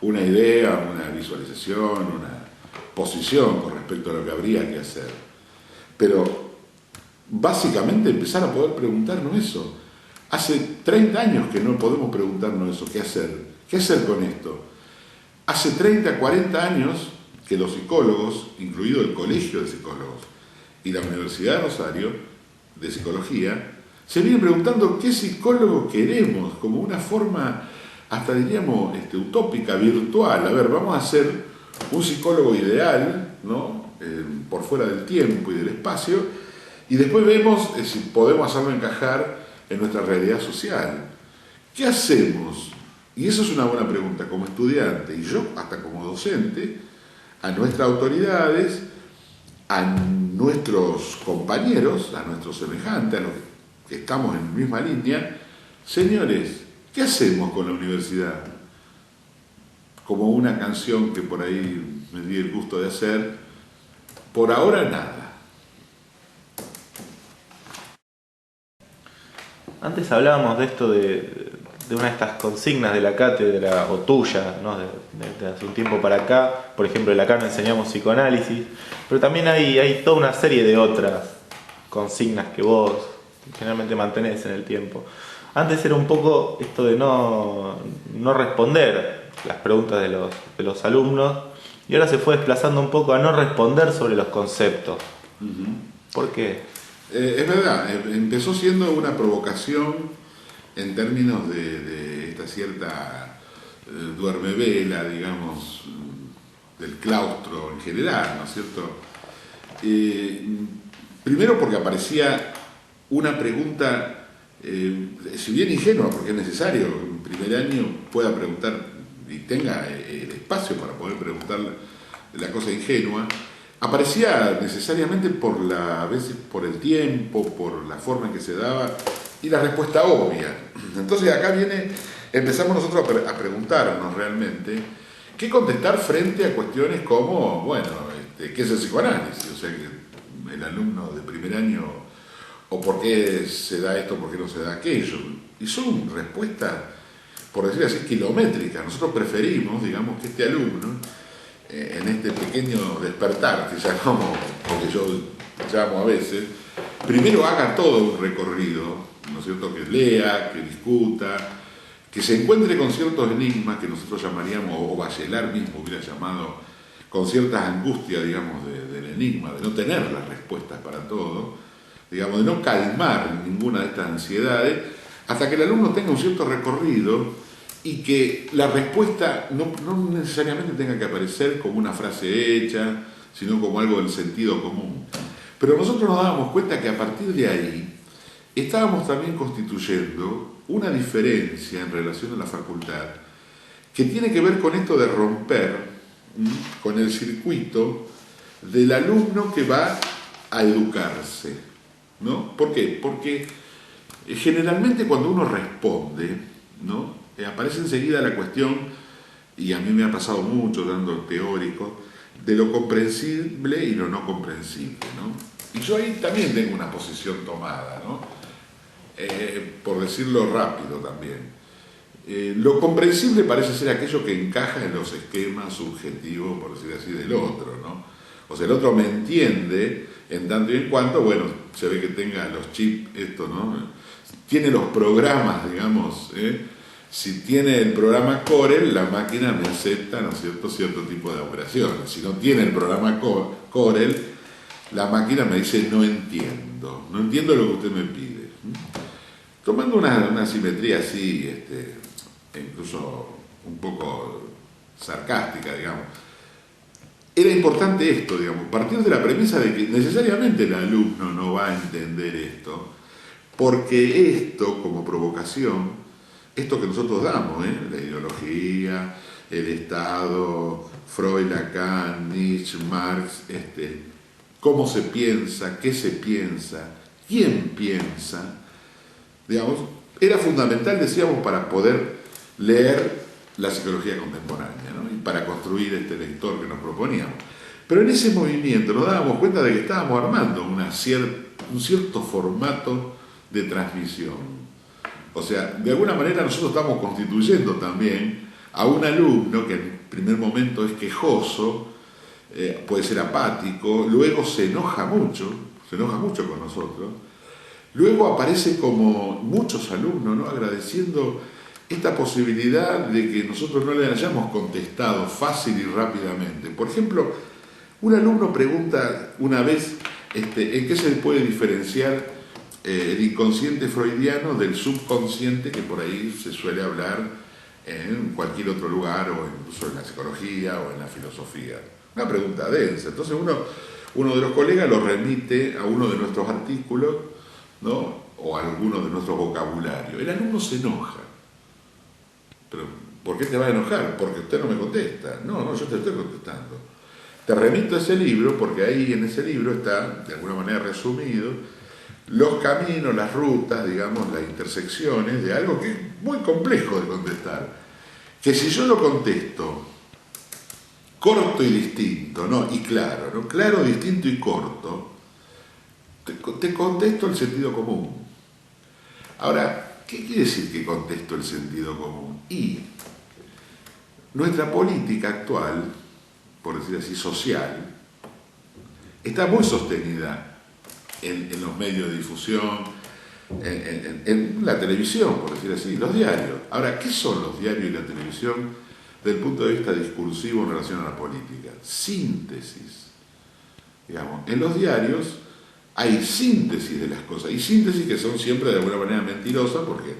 una idea, una visualización, una posición con respecto a lo que habría que hacer, pero básicamente empezar a poder preguntarnos eso. Hace 30 años que no podemos preguntarnos eso, ¿qué hacer? ¿Qué hacer con esto? Hace 30, 40 años que los psicólogos, incluido el Colegio de Psicólogos y la Universidad de Rosario de Psicología, se vienen preguntando qué psicólogo queremos, como una forma, hasta diríamos, utópica, virtual. A ver, vamos a ser un psicólogo ideal, ¿no? Por fuera del tiempo y del espacio, y después vemos si podemos hacerlo encajar en nuestra realidad social. ¿Qué hacemos Y eso es una buena pregunta como estudiante, y yo hasta como docente, a nuestras autoridades, a nuestros compañeros, a nuestros semejantes, a los que estamos en la misma línea. Señores, ¿qué hacemos con la universidad? Como una canción que por ahí me di el gusto de hacer, por ahora nada. Antes hablábamos de esto de una de estas consignas de la cátedra, o tuya, ¿no? de hace un tiempo para acá. Por ejemplo, en la acá no enseñamos psicoanálisis, pero también hay toda una serie de otras consignas que vos generalmente mantenés en el tiempo. Antes era un poco esto de no responder las preguntas de los alumnos, y ahora se fue desplazando un poco a no responder sobre los conceptos. ¿Por qué? Es verdad, empezó siendo una provocación en términos de esta cierta duermevela, digamos, del claustro en general, ¿no es cierto? Primero porque aparecía una pregunta, si bien ingenua, porque es necesario que en primer año pueda preguntar y tenga el espacio para poder preguntar la cosa ingenua, aparecía necesariamente a veces por el tiempo, por la forma en que se daba y la respuesta obvia. Entonces acá empezamos nosotros a preguntarnos realmente qué contestar frente a cuestiones como, bueno, ¿qué es el psicoanálisis? O sea, que el alumno de primer año, o por qué se da esto, por qué no se da aquello. Y son respuestas, por decir así, kilométricas. Nosotros preferimos, digamos, que este alumno, en este pequeño despertar que llamamos, porque yo llamo a veces, primero haga todo un recorrido, ¿no es cierto?, que lea, que discuta, que se encuentre con ciertos enigmas que nosotros llamaríamos, o Bachelard mismo hubiera llamado, con ciertas angustias, digamos, del enigma, de no tener las respuestas para todo, digamos, de no calmar ninguna de estas ansiedades, hasta que el alumno tenga un cierto recorrido y que la respuesta no necesariamente tenga que aparecer como una frase hecha, sino como algo del sentido común. Pero nosotros nos dábamos cuenta que a partir de ahí estábamos también constituyendo una diferencia en relación a la facultad que tiene que ver con esto de romper con el circuito del alumno que va a educarse, ¿no? ¿Por qué? Porque generalmente cuando uno responde, ¿no?, aparece enseguida la cuestión, y a mí me ha pasado mucho dando teórico, de lo comprensible y lo no comprensible, ¿no? Y yo ahí también tengo una posición tomada, ¿no? Por decirlo rápido también. Lo comprensible parece ser aquello que encaja en los esquemas subjetivos, por decir así, del otro, ¿no? O sea, el otro me entiende en tanto y en cuanto, bueno, se ve que tenga los chips, esto, ¿no? Tiene los programas, digamos, Si tiene el programa Corel, la máquina me acepta, ¿no es cierto?, cierto tipo de operaciones. Si no tiene el programa Corel, la máquina me dice no entiendo lo que usted me pide. Tomando una simetría así, incluso un poco sarcástica, digamos, era importante esto, digamos, partir de la premisa de que necesariamente el alumno no va a entender esto, porque esto, como provocación, esto que nosotros damos, la ideología, el Estado, Freud, Lacan, Nietzsche, Marx, cómo se piensa, qué se piensa, quién piensa, digamos, era fundamental, decíamos, para poder leer la psicología contemporánea, ¿no?, y para construir este lector que nos proponíamos. Pero en ese movimiento nos dábamos cuenta de que estábamos armando un cierto formato de transmisión. O sea, de alguna manera nosotros estamos constituyendo también a un alumno que en primer momento es quejoso, puede ser apático, luego se enoja mucho con nosotros, luego aparece como muchos alumnos, ¿no?, agradeciendo esta posibilidad de que nosotros no le hayamos contestado fácil y rápidamente. Por ejemplo, un alumno pregunta una vez ¿en qué se puede diferenciar el inconsciente freudiano del subconsciente que por ahí se suele hablar en cualquier otro lugar, o incluso en la psicología o en la filosofía? Una pregunta densa. Entonces uno de los colegas lo remite a uno de nuestros artículos, ¿no?, o a alguno de nuestros vocabularios. El alumno se enoja, pero ¿Por qué te va a enojar? Porque usted no me contesta. No, no, yo te estoy contestando. Te remito a ese libro porque ahí en ese libro está, de alguna manera resumido, los caminos, las rutas, digamos, las intersecciones de algo que es muy complejo de contestar. Que si yo lo contesto corto y distinto, ¿no? Y claro, ¿no? Claro, distinto y corto, te contesto el sentido común. Ahora, ¿qué quiere decir que contesto el sentido común? Y nuestra política actual, por decir así, social, está muy sostenida en los medios de difusión, en la televisión, por decir así, los diarios. Ahora, ¿qué son los diarios y la televisión desde el punto de vista discursivo en relación a la política? Síntesis. Digamos, en los diarios hay síntesis de las cosas, y síntesis que son siempre de alguna manera mentirosas, porque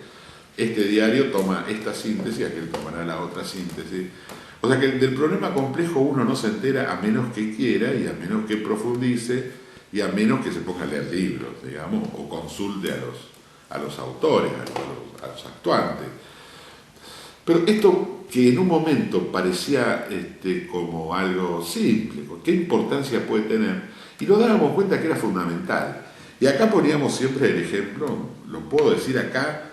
este diario toma esta síntesis, aquel tomará la otra síntesis. O sea que del problema complejo uno no se entera a menos que quiera y a menos que profundice y a menos que se ponga a leer libros, digamos, o consulte a los autores, a los actuantes. Pero esto que en un momento parecía como algo simple, ¿qué importancia puede tener? Y nos dábamos cuenta que era fundamental. Y acá poníamos siempre el ejemplo, lo puedo decir acá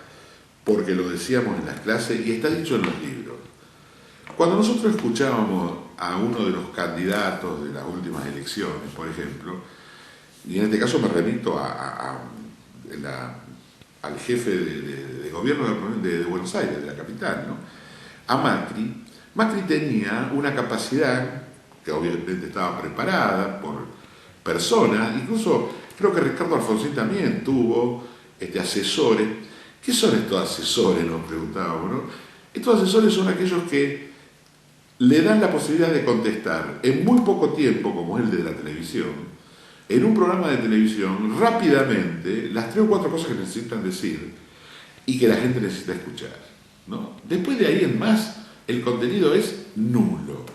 porque lo decíamos en las clases y está dicho en los libros. Cuando nosotros escuchábamos a uno de los candidatos de las últimas elecciones, por ejemplo, y en este caso me remito al jefe de gobierno de Buenos Aires, de la capital, ¿no? A Macri. Macri tenía una capacidad que obviamente estaba preparada por personas, incluso creo que Ricardo Alfonsín también tuvo asesores. ¿Qué son estos asesores? Nos preguntábamos, ¿no? Estos asesores son aquellos que le dan la posibilidad de contestar en muy poco tiempo, como es el de la televisión, en un programa de televisión, rápidamente, las 3 o 4 cosas que necesitan decir y que la gente necesita escuchar, ¿no? Después de ahí en más, el contenido es nulo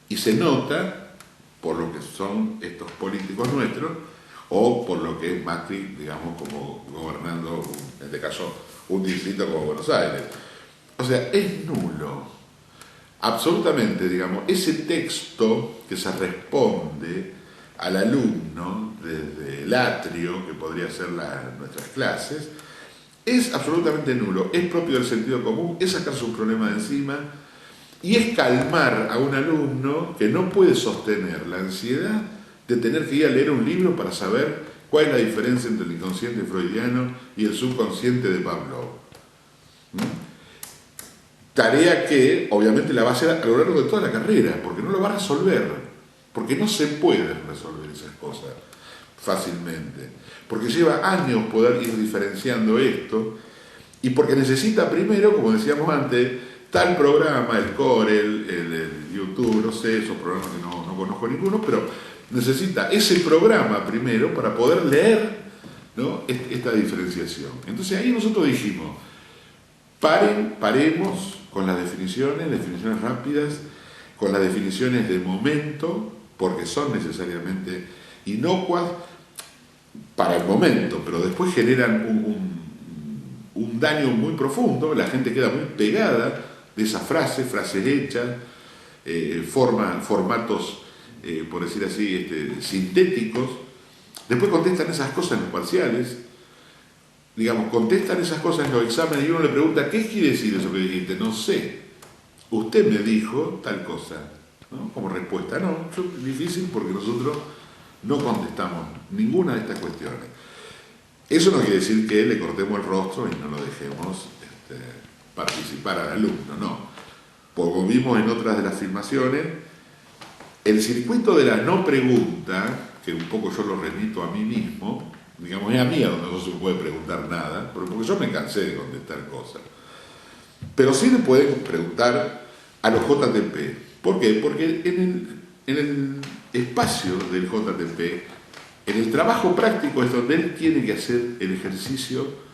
y se nota por lo que son estos políticos nuestros o por lo que es Macri, digamos, como gobernando, en este caso, un distrito como Buenos Aires. O sea, es nulo. Absolutamente, digamos, ese texto que se responde al alumno desde el atrio, que podría ser nuestras clases, es absolutamente nulo, es propio del sentido común, es sacarse un problema de encima y es calmar a un alumno que no puede sostener la ansiedad de tener que ir a leer un libro para saber cuál es la diferencia entre el inconsciente freudiano y el subconsciente de Pavlov. Tarea que obviamente la va a hacer a lo largo de toda la carrera, porque no lo va a resolver, porque no se puede resolver esas cosas fácilmente, porque lleva años poder ir diferenciando esto, y porque necesita primero, como decíamos antes, tal programa, el Corel, el YouTube, no sé, esos programas que no conozco ninguno, pero necesita ese programa primero para poder leer, ¿no?, esta diferenciación. Entonces ahí nosotros dijimos, paremos con las definiciones rápidas, con las definiciones de momento, porque son necesariamente inocuas para el momento, pero después generan un daño muy profundo, la gente queda muy pegada de esas frases hechas, formatos, por decir así, sintéticos. Después contestan esas cosas en los parciales, digamos, contestan esas cosas en los exámenes y uno le pregunta, ¿qué quiere decir eso que dijiste? No sé, usted me dijo tal cosa, ¿no? Como respuesta, no, difícil porque nosotros no contestamos ninguna de estas cuestiones. Eso no quiere decir que le cortemos el rostro y no lo dejemos participar al alumno, no. Como vimos en otras de las filmaciones, el circuito de la no pregunta, que un poco yo lo remito a mí mismo, digamos, es a mí a donde no se puede preguntar nada, porque yo me cansé de contestar cosas. Pero sí le pueden preguntar a los JTP. ¿Por qué? Porque en el espacio del JTP, en el trabajo práctico es donde él tiene que hacer el ejercicio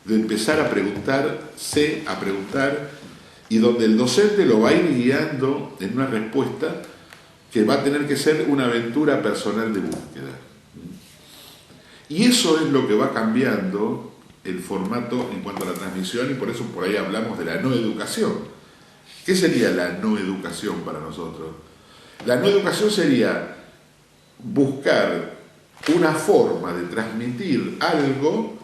de empezar a preguntarse, a preguntar, y donde el docente lo va a ir guiando en una respuesta que va a tener que ser una aventura personal de búsqueda. Y eso es lo que va cambiando el formato en cuanto a la transmisión, y por eso por ahí hablamos de la no educación. ¿Qué sería la no educación para nosotros? La no educación sería buscar una forma de transmitir algo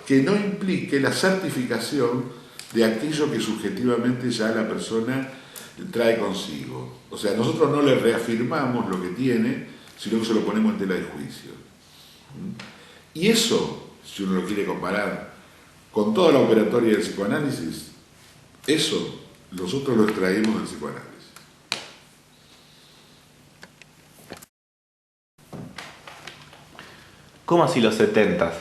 que no implique la certificación de aquello que subjetivamente ya la persona trae consigo. O sea, nosotros no le reafirmamos lo que tiene, sino que se lo ponemos en tela de juicio. Y eso, si uno lo quiere comparar con toda la operatoria del psicoanálisis, eso nosotros lo extraemos del psicoanálisis. ¿Cómo así los 70s?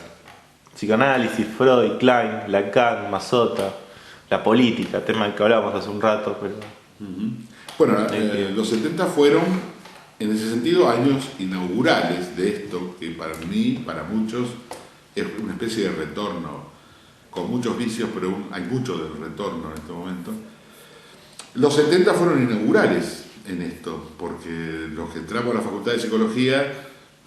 Psicoanálisis, Freud, Klein, Lacan, Mazzotta, la política, tema del que hablábamos hace un rato, pero... Bueno, los 70 fueron, en ese sentido, años inaugurales de esto, que para mí, para muchos, es una especie de retorno, con muchos vicios, pero hay mucho del retorno en este momento. Los 70 fueron inaugurales en esto, porque los que entramos a la Facultad de Psicología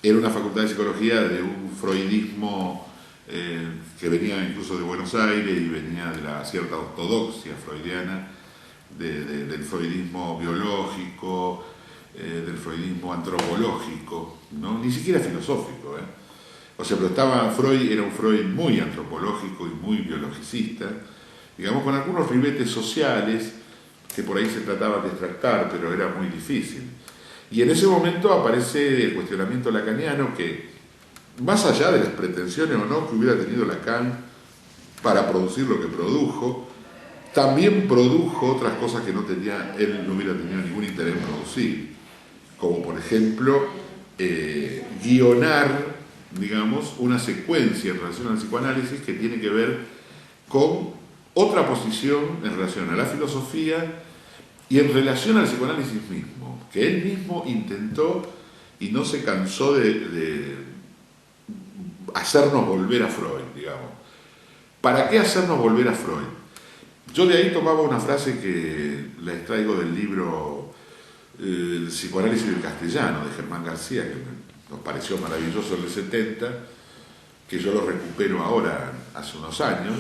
era una facultad de psicología de un freudismo que venía incluso de Buenos Aires y venía de la cierta ortodoxia freudiana, del freudismo biológico, del freudismo antropológico, ¿no? Ni siquiera filosófico. O sea, pero estaba Freud, era un Freud muy antropológico y muy biologicista, digamos, con algunos ribetes sociales que por ahí se trataban de extractar, pero era muy difícil. Y en ese momento aparece el cuestionamiento lacaniano que, más allá de las pretensiones o no que hubiera tenido Lacan para producir lo que produjo, también produjo otras cosas que él no hubiera tenido ningún interés en producir, como por ejemplo guionar, digamos, una secuencia en relación al psicoanálisis que tiene que ver con otra posición en relación a la filosofía y en relación al psicoanálisis mismo, que él mismo intentó y no se cansó de hacernos volver a Freud, digamos. ¿Para qué hacernos volver a Freud? Yo de ahí tomaba una frase que la extraigo del libro El psicoanálisis del castellano, de Germán García, que nos pareció maravilloso en el 70, que yo lo recupero ahora, hace unos años,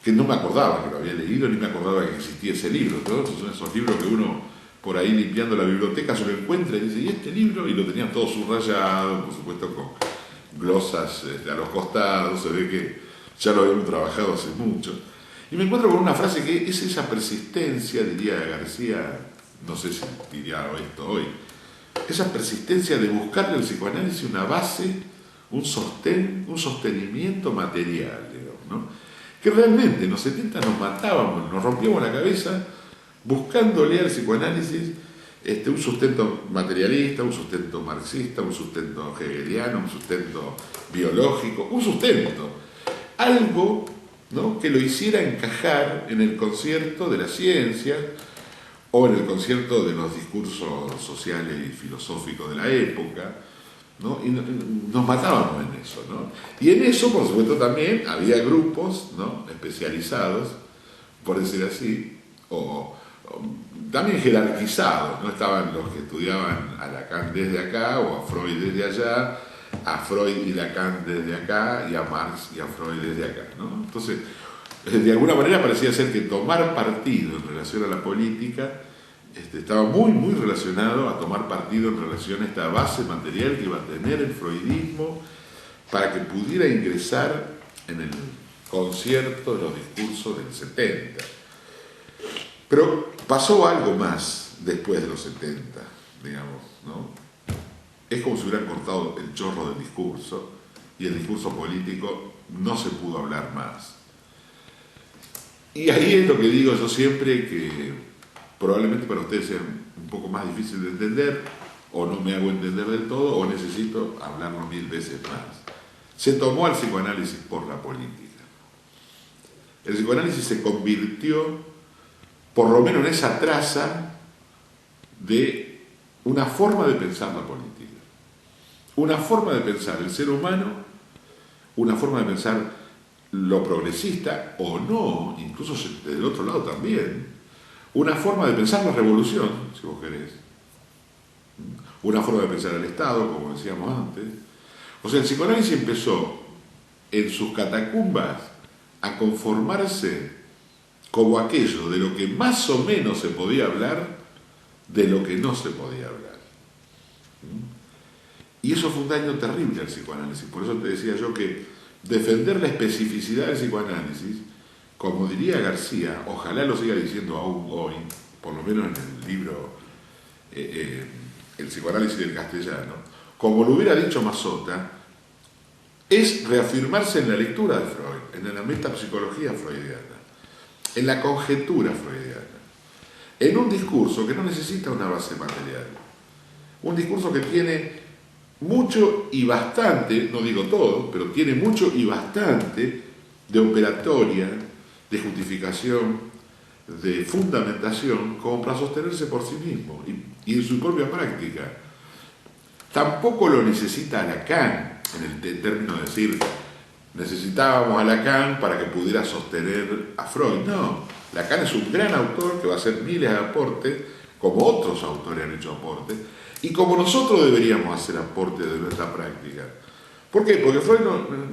que no me acordaba que lo había leído, ni me acordaba que existía ese libro. Todos son esos libros que uno, por ahí limpiando la biblioteca, se lo encuentra y dice, ¿y este libro? Y lo tenían todo subrayado, por supuesto con glosas a los costados, se ve que ya lo habíamos trabajado hace mucho. Y me encuentro con una frase que es esa persistencia, diría García, no sé si diría esto hoy, esa persistencia de buscarle al psicoanálisis una base, un sostenimiento material, digamos, ¿no? Que realmente en los 70 nos matábamos, nos rompíamos la cabeza buscándole al psicoanálisis un sustento materialista, un sustento marxista, un sustento hegeliano, un sustento biológico, un sustento, algo, ¿no?, que lo hiciera encajar en el concierto de la ciencia o en el concierto de los discursos sociales y filosóficos de la época, ¿no? Y nos matábamos en eso, ¿no? Y en eso, por supuesto, también había grupos, ¿no?, especializados, por decir así, o también jerarquizados, ¿no? Estaban los que estudiaban a Lacan desde acá o a Freud desde allá, a Freud y Lacan desde acá y a Marx y a Freud desde acá, ¿no? Entonces, de alguna manera parecía ser que tomar partido en relación a la política estaba muy, muy relacionado a tomar partido en relación a esta base material que iba a tener el freudismo para que pudiera ingresar en el concierto de los discursos del 70. Pero pasó algo más después de los 70, digamos, ¿no? Es como si hubieran cortado el chorro del discurso y el discurso político no se pudo hablar más. Y ahí es lo que digo yo siempre, que probablemente para ustedes sea un poco más difícil de entender, o no me hago entender del todo, o necesito hablarlo 1000 veces más. Se tomó al psicoanálisis por la política. El psicoanálisis se convirtió, por lo menos en esa traza, de una forma de pensar la política. Una forma de pensar el ser humano, una forma de pensar lo progresista, o no, incluso del otro lado también. Una forma de pensar la revolución, si vos querés. Una forma de pensar el Estado, como decíamos antes. O sea, el psicoanálisis empezó en sus catacumbas a conformarse como aquello de lo que más o menos se podía hablar, de lo que no se podía hablar. Y eso fue un daño terrible al psicoanálisis. Por eso te decía yo que defender la especificidad del psicoanálisis, como diría García, ojalá lo siga diciendo aún hoy, por lo menos en el libro El psicoanálisis del castellano, como lo hubiera dicho Mazzotta, es reafirmarse en la lectura de Freud, en la metapsicología freudiana, en la conjetura freudiana, en un discurso que no necesita una base material, un discurso que tiene mucho y bastante, no digo todo, pero tiene mucho y bastante de operatoria, de justificación, de fundamentación, como para sostenerse por sí mismo y en su propia práctica. Tampoco lo necesita Lacan, en el término de decir, necesitábamos a Lacan para que pudiera sostener a Freud. No, Lacan es un gran autor que va a hacer miles de aportes, como otros autores han hecho aportes, y como nosotros deberíamos hacer aportes de nuestra práctica. ¿Por qué? Porque Freud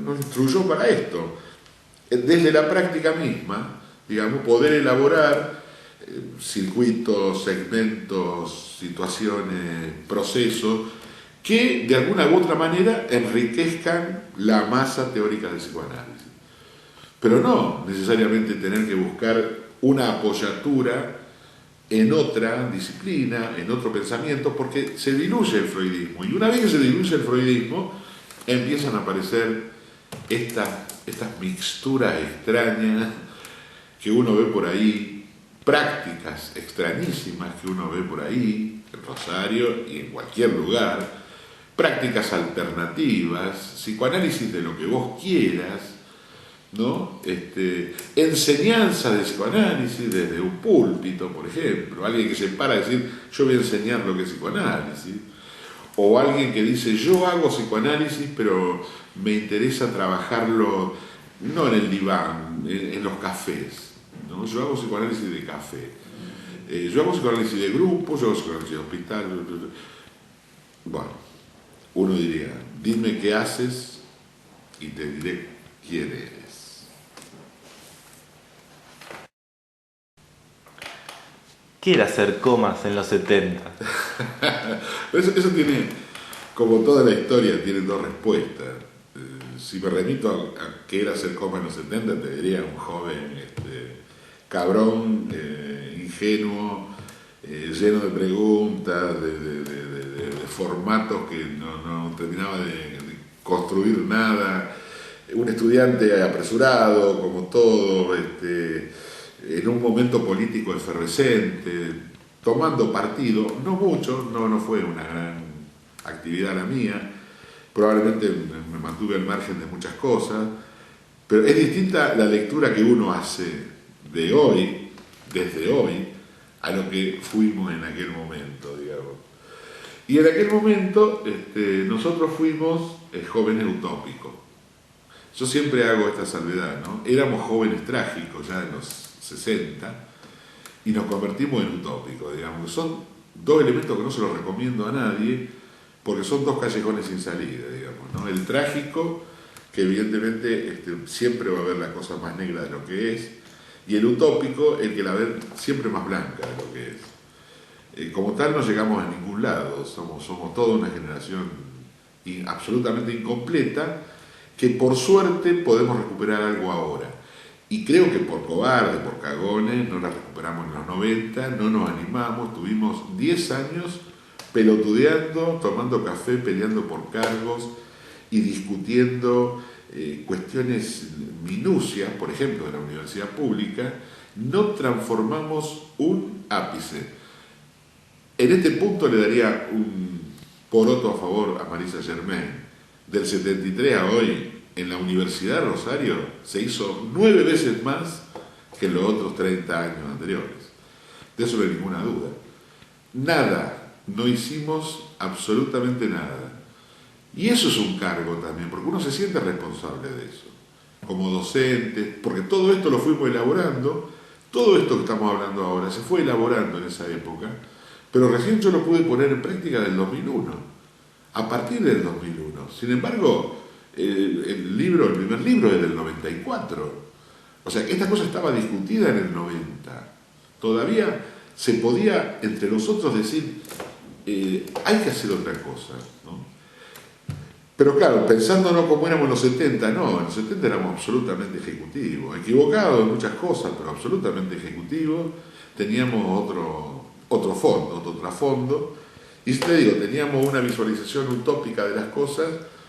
nos instruyó para esto. Desde la práctica misma, digamos, poder elaborar circuitos, segmentos, situaciones, procesos, que de alguna u otra manera enriquezcan la masa teórica del psicoanálisis. Pero no necesariamente tener que buscar una apoyatura en otra disciplina, en otro pensamiento, porque se diluye el freudismo. Y una vez que se diluye el freudismo, empiezan a aparecer estas mixturas extrañas que uno ve por ahí, prácticas extrañísimas que uno ve por ahí, en Rosario y en cualquier lugar, prácticas alternativas, psicoanálisis de lo que vos quieras, ¿no? Enseñanza de psicoanálisis desde un púlpito, por ejemplo, alguien que se para a decir yo voy a enseñar lo que es psicoanálisis, o alguien que dice yo hago psicoanálisis pero me interesa trabajarlo no en el diván, en los cafés, ¿no? Yo hago psicoanálisis de café, yo hago psicoanálisis de grupo, yo hago psicoanálisis de hospital. Bueno, uno diría, dime qué haces y te diré quién eres. ¿Qué era hacer comas en los 70? Eso tiene, como toda la historia, tiene dos respuestas. Si me remito a qué era hacer comas en los 70, te diría un joven cabrón, ingenuo, lleno de preguntas, de formatos que no terminaba de construir nada, un estudiante apresurado, como todo, en un momento político efervescente, tomando partido, no mucho, no fue una gran actividad la mía, probablemente me mantuve al margen de muchas cosas, pero es distinta la lectura que uno hace de hoy, desde hoy, a lo que fuimos en aquel momento, digamos. Y en aquel momento nosotros fuimos jóvenes utópicos. Yo siempre hago esta salvedad, ¿no? Éramos jóvenes trágicos ya en los 60 y nos convertimos en utópicos, digamos. Son dos elementos que no se los recomiendo a nadie porque son dos callejones sin salida, digamos, ¿no? El trágico, que evidentemente siempre va a ver la cosa más negra de lo que es, y el utópico, el que la ve siempre más blanca de lo que es. Como tal no llegamos a ningún lado, somos toda una generación absolutamente incompleta, que por suerte podemos recuperar algo ahora. Y creo que por cobardes, por cagones, no la recuperamos en los 90, no nos animamos, tuvimos 10 años pelotudeando, tomando café, peleando por cargos y discutiendo cuestiones minucias, por ejemplo, de la universidad pública. No transformamos un ápice. En este punto le daría un poroto a favor a Marisa Germain. Del 73 a hoy, en la Universidad de Rosario, se hizo 9 veces más que en los otros 30 años anteriores. De eso no hay ninguna duda. Nada, no hicimos absolutamente nada. Y eso es un cargo también, porque uno se siente responsable de eso, como docente, porque todo esto lo fuimos elaborando, todo esto que estamos hablando ahora se fue elaborando en esa época, pero recién yo lo pude poner en práctica del 2001, a partir del 2001. Sin embargo, el primer libro es del 94, O sea, esta cosa estaba discutida en el 90. Todavía se podía entre nosotros decir, hay que hacer otra cosa, ¿no? Pero claro, pensándonos como éramos en los 70, no, en los 70 éramos absolutamente ejecutivos, equivocados en muchas cosas, pero absolutamente ejecutivos. Teníamos otro fondo, otro trasfondo, y te digo, teníamos una visualización utópica de las cosas,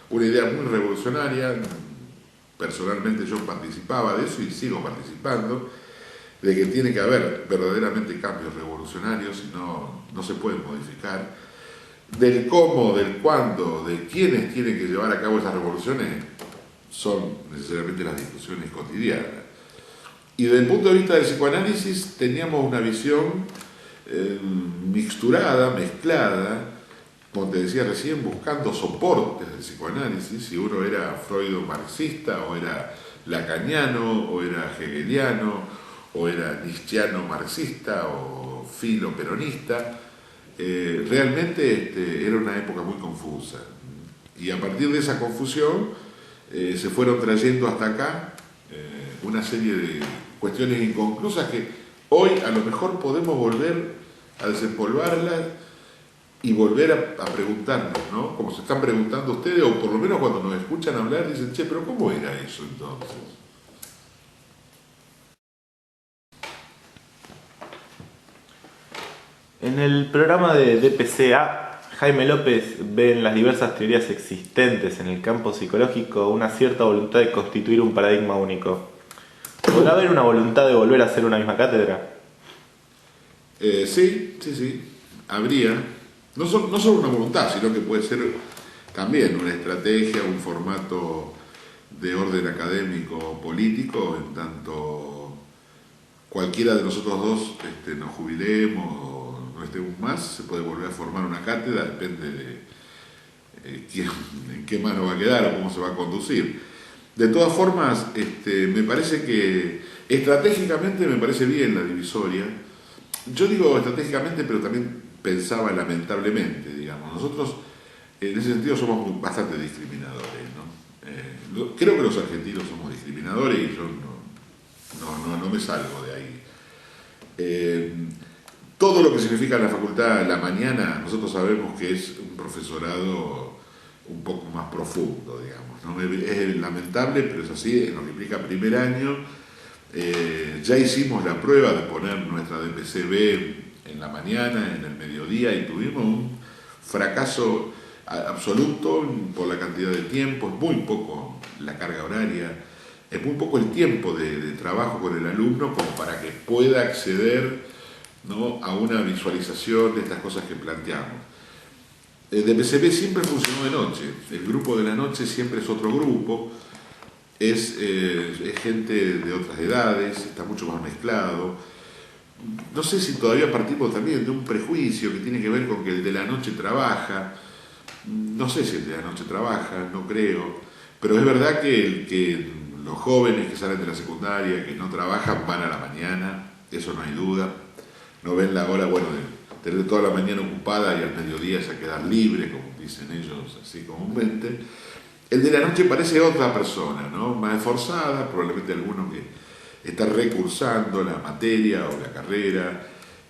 una idea muy revolucionaria. Personalmente yo participaba de eso y sigo participando, de que tiene que haber verdaderamente cambios revolucionarios y no se pueden modificar. Del cómo, del cuándo, de quiénes tienen que llevar a cabo esas revoluciones son necesariamente las discusiones cotidianas. Y desde el punto de vista del psicoanálisis teníamos una visión mixturada, mezclada, como te decía recién, buscando soportes del psicoanálisis, si uno era freudo-marxista, o era lacaniano, o era hegeliano, o era nietzscheano-marxista, o filo-peronista. Realmente era una época muy confusa. Y a partir de esa confusión se fueron trayendo hasta acá una serie de cuestiones inconclusas que hoy a lo mejor podemos volver a desempolvarlas y volver a preguntarnos, ¿no? Como se están preguntando ustedes, o por lo menos cuando nos escuchan hablar dicen, che, pero ¿cómo era eso entonces? En el programa de DPCA, Jaime López ve en las diversas teorías existentes en el campo psicológico una cierta voluntad de constituir un paradigma único. ¿Podrá haber una voluntad de volver a hacer una misma cátedra? Sí, habría. No solo una voluntad, sino que puede ser también una estrategia, un formato de orden académico político, en tanto cualquiera de nosotros dos nos jubilemos o no estemos más, se puede volver a formar una cátedra, depende de en qué mano va a quedar o cómo se va a conducir. De todas formas, me parece que estratégicamente me parece bien la divisoria. Yo digo estratégicamente, pero también pensaba lamentablemente, digamos. Nosotros en ese sentido somos bastante discriminadores, ¿no? Creo que los argentinos somos discriminadores y yo no me salgo de ahí. Todo lo que significa la facultad la mañana, nosotros sabemos que es un profesorado un poco más profundo, digamos, ¿no? Es lamentable, pero es así, en lo que implica primer año. Ya hicimos la prueba de poner nuestra DPCB en la mañana, en el mediodía, y tuvimos un fracaso absoluto por la cantidad de tiempo. Es muy poco la carga horaria, es muy poco el tiempo de trabajo con el alumno como para que pueda acceder, ¿no?, a una visualización de estas cosas que planteamos. El DPCB siempre funcionó de noche, el grupo de la noche siempre es otro grupo. Es gente de otras edades, está mucho más mezclado. No sé si todavía partimos también de un prejuicio que tiene que ver con que el de la noche trabaja. No sé si el de la noche trabaja, no creo. Pero es verdad que los jóvenes que salen de la secundaria, que no trabajan, van a la mañana, eso no hay duda. No ven la hora, bueno, de tener toda la mañana ocupada y al mediodía ya quedar libre, como dicen ellos así comúnmente. El de la noche parece otra persona, ¿no? Más esforzada, probablemente alguno que está recursando la materia o la carrera.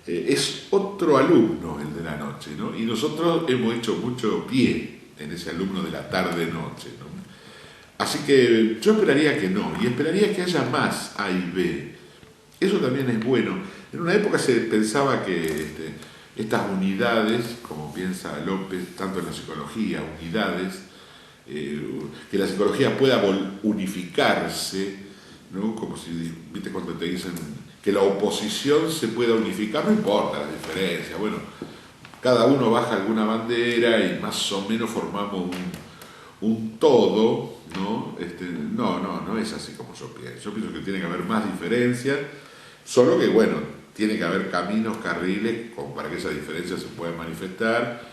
Es otro alumno el de la noche, ¿no? Y nosotros hemos hecho mucho pie en ese alumno de la tarde-noche, ¿no? Así que yo esperaría que no, y esperaría que haya más A y B. Eso también es bueno. En una época se pensaba que estas unidades, como piensa López, tanto en la psicología, unidades, que la psicología pueda unificarse, ¿no? Como si, viste, cuando te dicen que la oposición se pueda unificar, no importa la diferencia, bueno, cada uno baja alguna bandera y más o menos formamos un todo, ¿no? No es así como yo pienso. Yo pienso que tiene que haber más diferencias, solo que, bueno, tiene que haber caminos, carriles, como para que esa diferencia se pueda manifestar.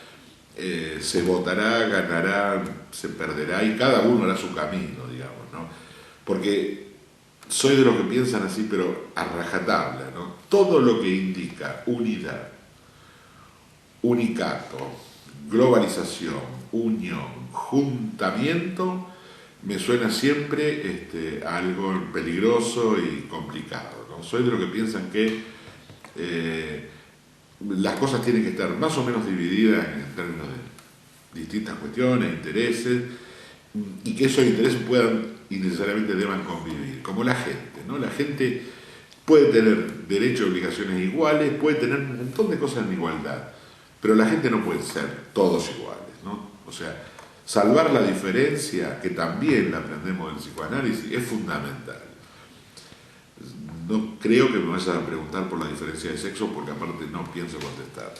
Se votará, ganará, se perderá y cada uno hará su camino, digamos, ¿no? Porque soy de los que piensan así, pero a rajatabla, ¿no? Todo lo que indica unidad, unicato, globalización, unión, juntamiento, me suena siempre algo peligroso y complicado, ¿no? Soy de los que piensan que las cosas tienen que estar más o menos divididas en términos de distintas cuestiones, intereses, y que esos intereses puedan y necesariamente deban convivir, como la gente, ¿no? La gente puede tener derechos y obligaciones iguales, puede tener un montón de cosas en igualdad, pero la gente no puede ser todos iguales, ¿no? O sea, salvar la diferencia, que también la aprendemos del psicoanálisis, es fundamental. No creo que me vayas a preguntar por la diferencia de sexo, porque aparte no pienso contestar.